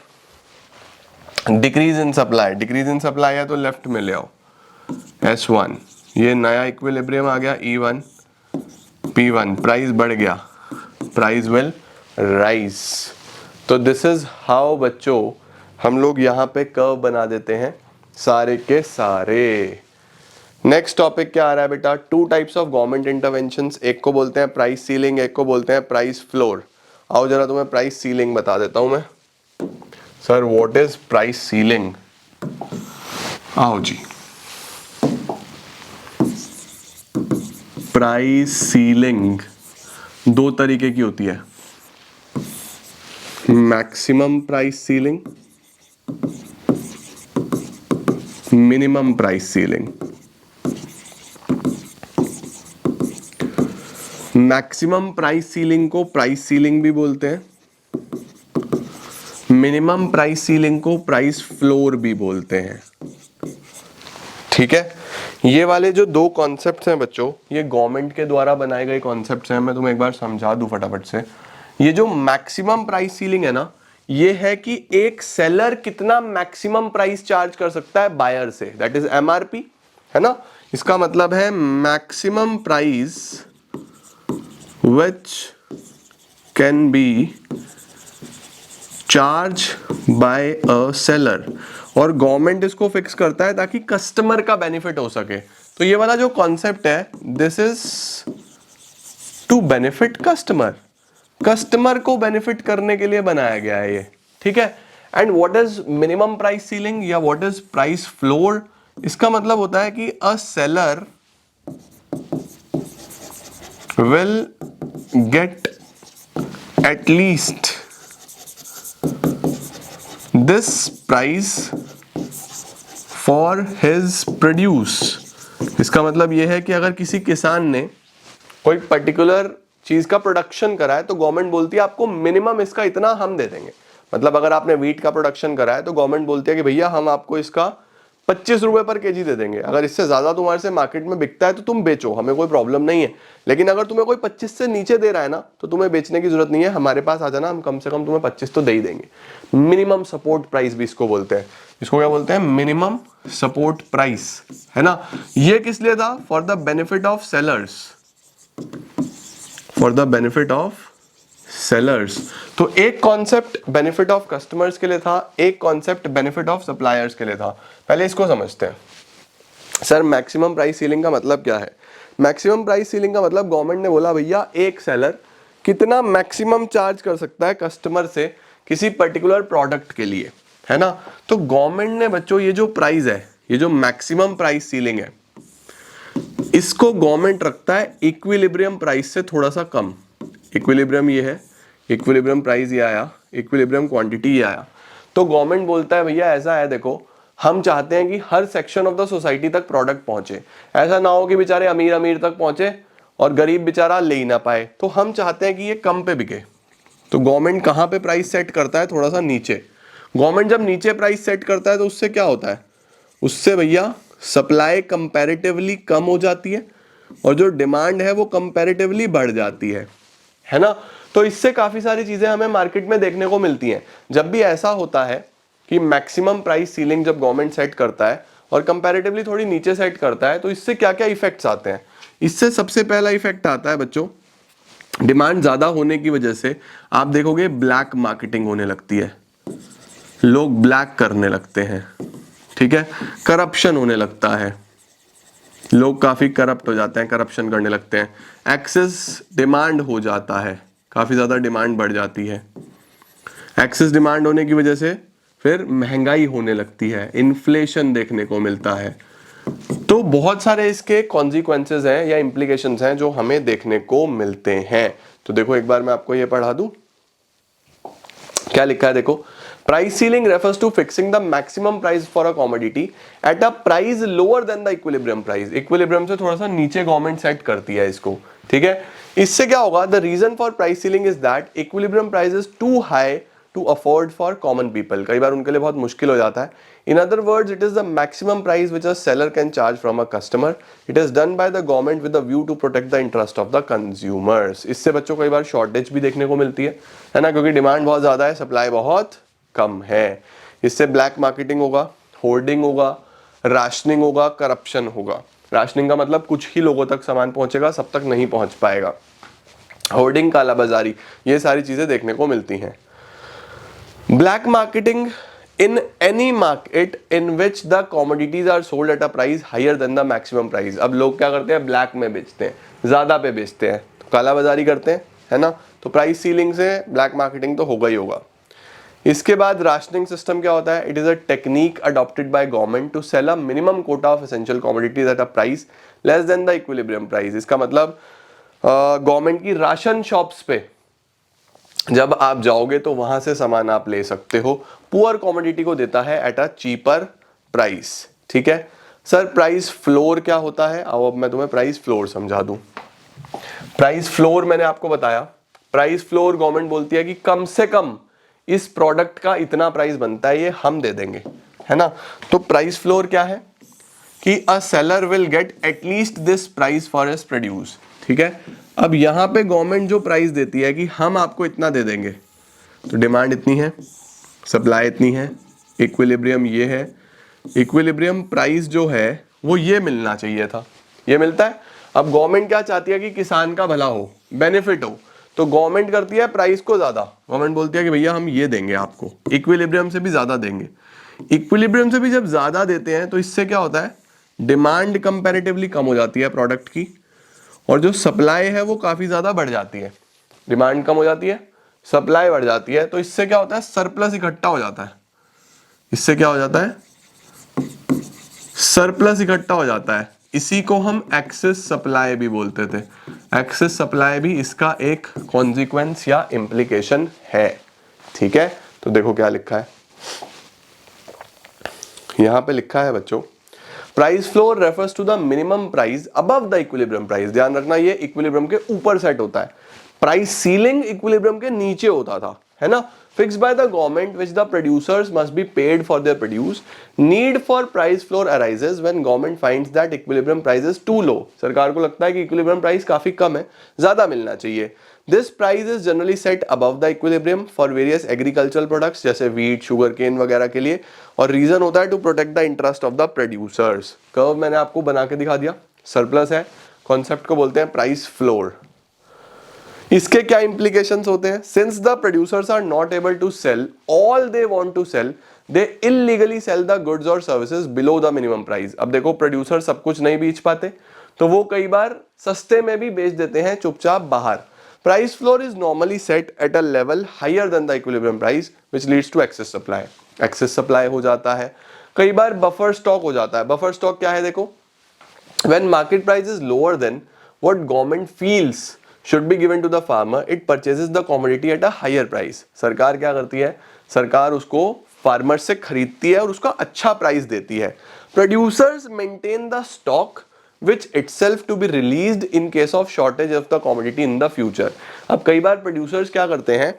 Speaker 1: decrease in supply, decrease in supply है तो लेफ्ट में ले आओ S1, ये नया इक्विलिब्रियम आ गया E1, P1, प्राइस बढ़ गया, प्राइस विल राइज। तो दिस इज हाउ बच्चों हम लोग यहाँ पे कर्व बना देते हैं सारे के सारे। नेक्स्ट टॉपिक क्या आ रहा है बेटा, two types of government interventions, एक को बोलते हैं प्राइस सीलिंग, एक को बोलते हैं प्राइस फ्लोर। आओ जरा तुम्हें प्राइस सीलिंग बता देता हूं मैं। Sir what is price ceiling, आओ जी। प्राइस सीलिंग दो तरीके की होती है, maximum price ceiling, minimum price ceiling. Maximum price ceiling को प्राइस सीलिंग भी बोलते हैं, मिनिमम प्राइस सीलिंग को प्राइस फ्लोर भी बोलते हैं। ठीक है, ये वाले जो दो कॉन्सेप्ट्स हैं बच्चों, ये गवर्नमेंट के द्वारा बनाए गए कॉन्सेप्ट्स हैं। मैं तुम्हें एक बार समझा दूं फटाफट से। ये जो मैक्सिमम प्राइस सीलिंग है ना, ये है कि एक सेलर कितना मैक्सिमम प्राइस चार्ज कर सकता है बायर से, दैट इज MRP, है ना। इसका मतलब है maximum price which can be charged by a seller, और गवर्नमेंट इसको फिक्स करता है ताकि कस्टमर का बेनिफिट हो सके। तो ये वाला जो कॉन्सेप्ट है, this is to benefit customer, customer को बेनिफिट करने के लिए बनाया गया है ये। ठीक है, and what is minimum price ceiling या व्हाट इज प्राइस फ्लोर, इसका मतलब होता है कि a seller will get at least this price for his produce। इसका मतलब यह है कि अगर किसी किसान ने कोई पर्टिकुलर चीज का प्रोडक्शन करा है तो गवर्नमेंट बोलती है आपको मिनिमम इसका इतना हम दे देंगे। मतलब अगर आपने वीट का प्रोडक्शन करा है तो गवर्नमेंट बोलती है कि भैया हम आपको इसका 25 रुपए पर केजी दे देंगे, अगर इससे ज्यादा तुम्हारे से मार्केट में बिकता है तो तुम बेचो, हमें कोई प्रॉब्लम नहीं है। लेकिन अगर तुम्हें कोई 25 से नीचे दे रहा है ना, तो तुम्हें बेचने की जरूरत नहीं है, हमारे पास आ जाना, हम कम से कम तुम्हें 25 तो दे ही देंगे। मिनिमम सपोर्ट प्राइस भी इसको बोलते हैं। इसको क्या बोलते हैं, मिनिमम सपोर्ट प्राइस, है ना। ये किस लिए था, for the benefit of sellers, for the benefit of sellers. तो एक कॉन्सेप्ट बेनिफिट ऑफ कस्टमर्स के लिए था, एक कॉन्सेप्ट बेनिफिट ऑफ सप्लायर्स के लिए था। पहले इसको समझते हैं। सर मैक्सिमम प्राइस सीलिंग का मतलब क्या है? मैक्सिमम प्राइस सीलिंग का मतलब गवर्नमेंट ने बोला भैया एक सेलर कितना मैक्सिमम चार्ज कर सकता है कस्टमर से किसी पर्टिकुलर प्रोडक्ट के लिए, है ना। तो गवर्नमेंट ने बच्चों ये जो प्राइस है, ये जो मैक्सिमम प्राइस सीलिंग है, इसको गवर्नमेंट रखता है इक्विलिब्रियम प्राइस से थोड़ा सा कम। इक्विलिब्रियम ये है, इक्विलिब्रियम प्राइस ये आया, इक्विलिब्रियम क्वांटिटी ये आया। तो गवर्नमेंट बोलता है भैया ऐसा है, देखो हम चाहते हैं कि हर सेक्शन ऑफ द सोसाइटी तक प्रोडक्ट पहुंचे, ऐसा ना हो कि बेचारे अमीर अमीर तक पहुंचे और गरीब बेचारा ले ही ना पाए। तो हम चाहते हैं कि ये कम पे बिके। तो गवर्नमेंट कहाँ पे प्राइस सेट करता है? थोड़ा सा नीचे। गवर्नमेंट जब नीचे प्राइस सेट करता है तो उससे क्या होता है? उससे भैया सप्लाई कंपैरेटिवली कम हो जाती है और जो डिमांड है वो कंपैरेटिवली बढ़ जाती है ना। तो इससे काफी सारी चीजें हमें मार्केट में देखने को मिलती हैं। जब भी ऐसा होता है कि मैक्सिमम प्राइस सीलिंग जब गवर्नमेंट सेट करता है और कंपैरेटिवली थोड़ी नीचे सेट करता है, तो इससे क्या क्या इफेक्ट्स आते हैं? इससे सबसे पहला इफेक्ट आता है बच्चों, डिमांड ज्यादा होने की वजह से आप देखोगे ब्लैक मार्केटिंग होने लगती है, लोग ब्लैक करने लगते हैं, ठीक है। करप्शन होने लगता है, लोग काफी करप्ट हो जाते हैं, करप्शन करने लगते हैं। एक्सेस डिमांड हो जाता है, काफी ज्यादा डिमांड बढ़ जाती है। एक्सेस डिमांड होने की वजह से फिर महंगाई होने लगती है, इन्फ्लेशन देखने को मिलता है। तो बहुत सारे इसके कॉन्सिक्वेंसेस हैं या इम्प्लीकेशंस हैं जो हमें देखने को मिलते हैं। तो देखो एक बार मैं आपको ये पढ़ा दूं, क्या लिखा है देखो। Price ceiling refers to fixing the maximum price for a commodity at a price lower than the equilibrium price. Equilibrium से थोड़ा सा नीचे गवर्नमेंट सेट करती है इसको, ठीक है। इससे क्या होगा? The reason for price ceiling is that equilibrium price is too high to afford for common people. कई बार उनके लिए बहुत मुश्किल हो जाता है। In other words, it is the maximum price which a seller can charge from a customer. It is done by the government with the view to protect the interest of the consumers. इससे बच्चों कई बार shortage भी देखने को मिलती है ना, क्योंकि डिमांड बहुत ज्यादा है, सप्लाई बहुत कम है। इससे ब्लैक मार्केटिंग होगा, होर्डिंग होगा, राशनिंग होगा, करप्शन होगा। राशनिंग का मतलब कुछ ही लोगों तक सामान पहुंचेगा, सब तक नहीं पहुंच पाएगा। होर्डिंग, कालाबाजारी, ये सारी चीजें देखने को मिलती हैं। Black marketing in any market in which the commodities are sold at a price higher than the maximum price। अब लोग क्या करते हैं? ब्लैक में बेचते हैं, ज्यादा पे बेचते हैं, तो कालाबाजारी करते हैं, है ना। तो प्राइस सीलिंग से ब्लैक मार्केटिंग तो होगा ही होगा। इसके बाद राशनिंग सिस्टम क्या होता है? It is a technique adopted by government to sell a minimum quota of essential commodities at a price less than the equilibrium price. इसका मतलब गवर्नमेंट की राशन शॉप्स पे जब आप जाओगे तो वहां से सामान आप ले सकते हो, पुअर कमोडिटी को देता है एट अ चीपर प्राइस, ठीक है। सर प्राइस फ्लोर क्या होता है? अब मैं तुम्हें प्राइस फ्लोर समझा दूं। प्राइस फ्लोर मैंने आपको बताया, प्राइस फ्लोर गवर्नमेंट बोलती है कि कम से कम इस प्रोडक्ट का इतना प्राइस बनता है, ये हम दे देंगे, है ना। तो प्राइस फ्लोर क्या है कि a seller will get at least this price for his produce, ठीक है। अब यहां पे गवर्नमेंट जो प्राइस देती है कि हम आपको इतना दे देंगे, तो डिमांड इतनी है, सप्लाई इतनी है, इक्विलिब्रियम ये है, इक्विलिब्रियम प्राइस जो है वो ये मिलना चाहिए था, ये मिलता है। अब गवर्नमेंट क्या चाहती है कि किसान का भला हो, बेनिफिट हो, तो गवर्नमेंट करती है प्राइस को ज्यादा। गवर्नमेंट बोलती है कि भैया हम ये देंगे आपको, इक्विलिब्रियम से भी ज्यादा देंगे। इक्विलिब्रियम से भी जब ज्यादा देते हैं तो इससे क्या होता है? डिमांड कंपैरेटिवली कम हो जाती है प्रोडक्ट की, और जो सप्लाई है वो काफी ज्यादा बढ़ जाती है। डिमांड कम हो जाती है, सप्लाई बढ़ जाती है, तो इससे क्या होता है? सरप्लस इकट्ठा हो जाता है। इससे क्या हो जाता है? सरप्लस इकट्ठा हो जाता है। इसी को हम एक्सेस सप्लाई भी बोलते थे। एक्सेस सप्लाई भी इसका एक कॉन्सिक्वेंस या इंप्लीकेशन है, ठीक है। तो देखो क्या लिखा है यहां पे, लिखा है बच्चों, price floor refers to the minimum price above the equilibrium price. ध्यान रखना ये इक्विलिब्रियम के ऊपर सेट होता है, प्राइस सीलिंग इक्विलिब्रियम के नीचे होता था, है ना। Fixed by the government which the producers must be paid for their produce. Need for price floor arises when government finds that equilibrium price is too low. सरकार को लगता है कि इक्विलिब्रियम प्राइस काफी कम है, ज्यादा मिलना चाहिए। This price is generally set above the equilibrium for various agricultural products जैसे व्हीट, शुगर केन वगैरह के लिए, और रीजन होता है to protect the interest of the producers. Curve मैंने आपको बना के दिखा दिया, सरप्लस है, कॉन्सेप्ट को बोलते हैं प्राइस फ्लोर। इसके क्या इंप्लीकेशंस होते हैं? Since the producers are not able to sell all they want to sell, they illegally sell the goods और services below the minimum price. अब देखो प्रोड्यूसर सब कुछ नहीं बेच पाते, तो वो कई बार सस्ते में भी बेच देते हैं चुपचाप बाहर। Price floor is normally set at a level higher than the equilibrium price which leads to excess supply. Excess supply हो जाता है, कई बार बफर स्टॉक हो जाता है। बफर स्टॉक क्या है? देखो, when market price is lower than what government feels should be given to the farmer, it purchases the commodity at a higher price। सरकार क्या करती है? सरकार उसको फार्मर से खरीदती है और उसका अच्छा प्राइस देती है। Producers maintain the stock which itself to be released in case of shortage of the commodity in the future। अब कई बार प्रोड्यूसर्स क्या करते हैं,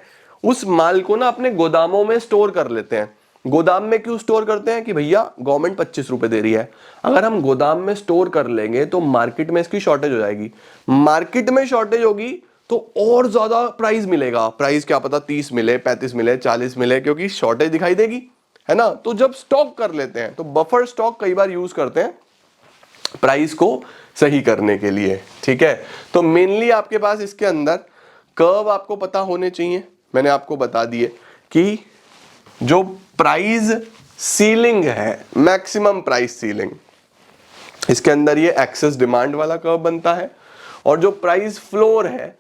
Speaker 1: उस माल को ना अपने गोदामों में स्टोर कर लेते हैं। गोदाम में क्यों स्टोर करते हैं? कि भैया गवर्नमेंट 25 रुपए दे रही है, अगर हम गोदाम में स्टोर कर लेंगे तो मार्केट में इसकी शॉर्टेज हो जाएगी। मार्केट में शॉर्टेज होगी तो और ज्यादा प्राइस मिलेगा। प्राइस क्या पता 30 मिले, 35 मिले, 40 मिले, क्योंकि शॉर्टेज दिखाई देगी, है ना। तो जब स्टॉक कर लेते हैं तो बफर स्टॉक कई बार यूज करते हैं प्राइस को सही करने के लिए, ठीक है। तो मेनली आपके पास इसके अंदर कर्व आपको पता होने चाहिए। मैंने आपको बता दिए कि जो प्राइस सीलिंग है, मैक्सिमम प्राइस सीलिंग, इसके अंदर ये एक्सेस डिमांड वाला कर्व बनता है, और जो प्राइस फ्लोर है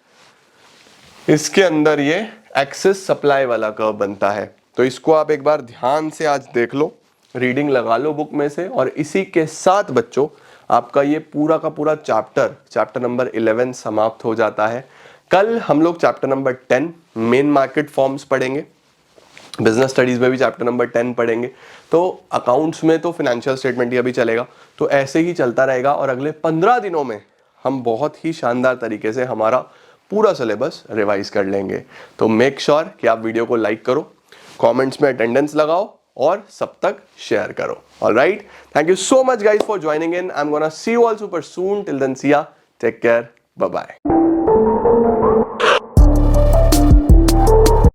Speaker 1: इसके अंदर ये एक्सेस सप्लाई वाला कर्व बनता है। तो इसको आप एक बार ध्यान से आज देख लो, रीडिंग लगा लो बुक में से, और इसी के साथ बच्चों आपका ये पूरा का पूरा चैप्टर नंबर 11 समाप्त हो जाता है। कल हम लोग chapter number 10 main market forms पढ़ेंगे, बिजनेस स्टडीज में भी चैप्टर नंबर 10 पढ़ेंगे, तो अकाउंट्स में तो फाइनेंशियल स्टेटमेंट ये भी चलेगा। तो ऐसे ही चलता रहेगा, और अगले 15 दिनों में हम बहुत ही शानदार तरीके से हमारा पूरा सिलेबस रिवाइज कर लेंगे। तो मेक श्योर कि आप वीडियो को लाइक करो, कमेंट्स में अटेंडेंस लगाओ और सब तक शेयर करो। Alright, thank you so much guys for joining in. I am gonna see you all super soon. Till then see ya, take care, bye bye.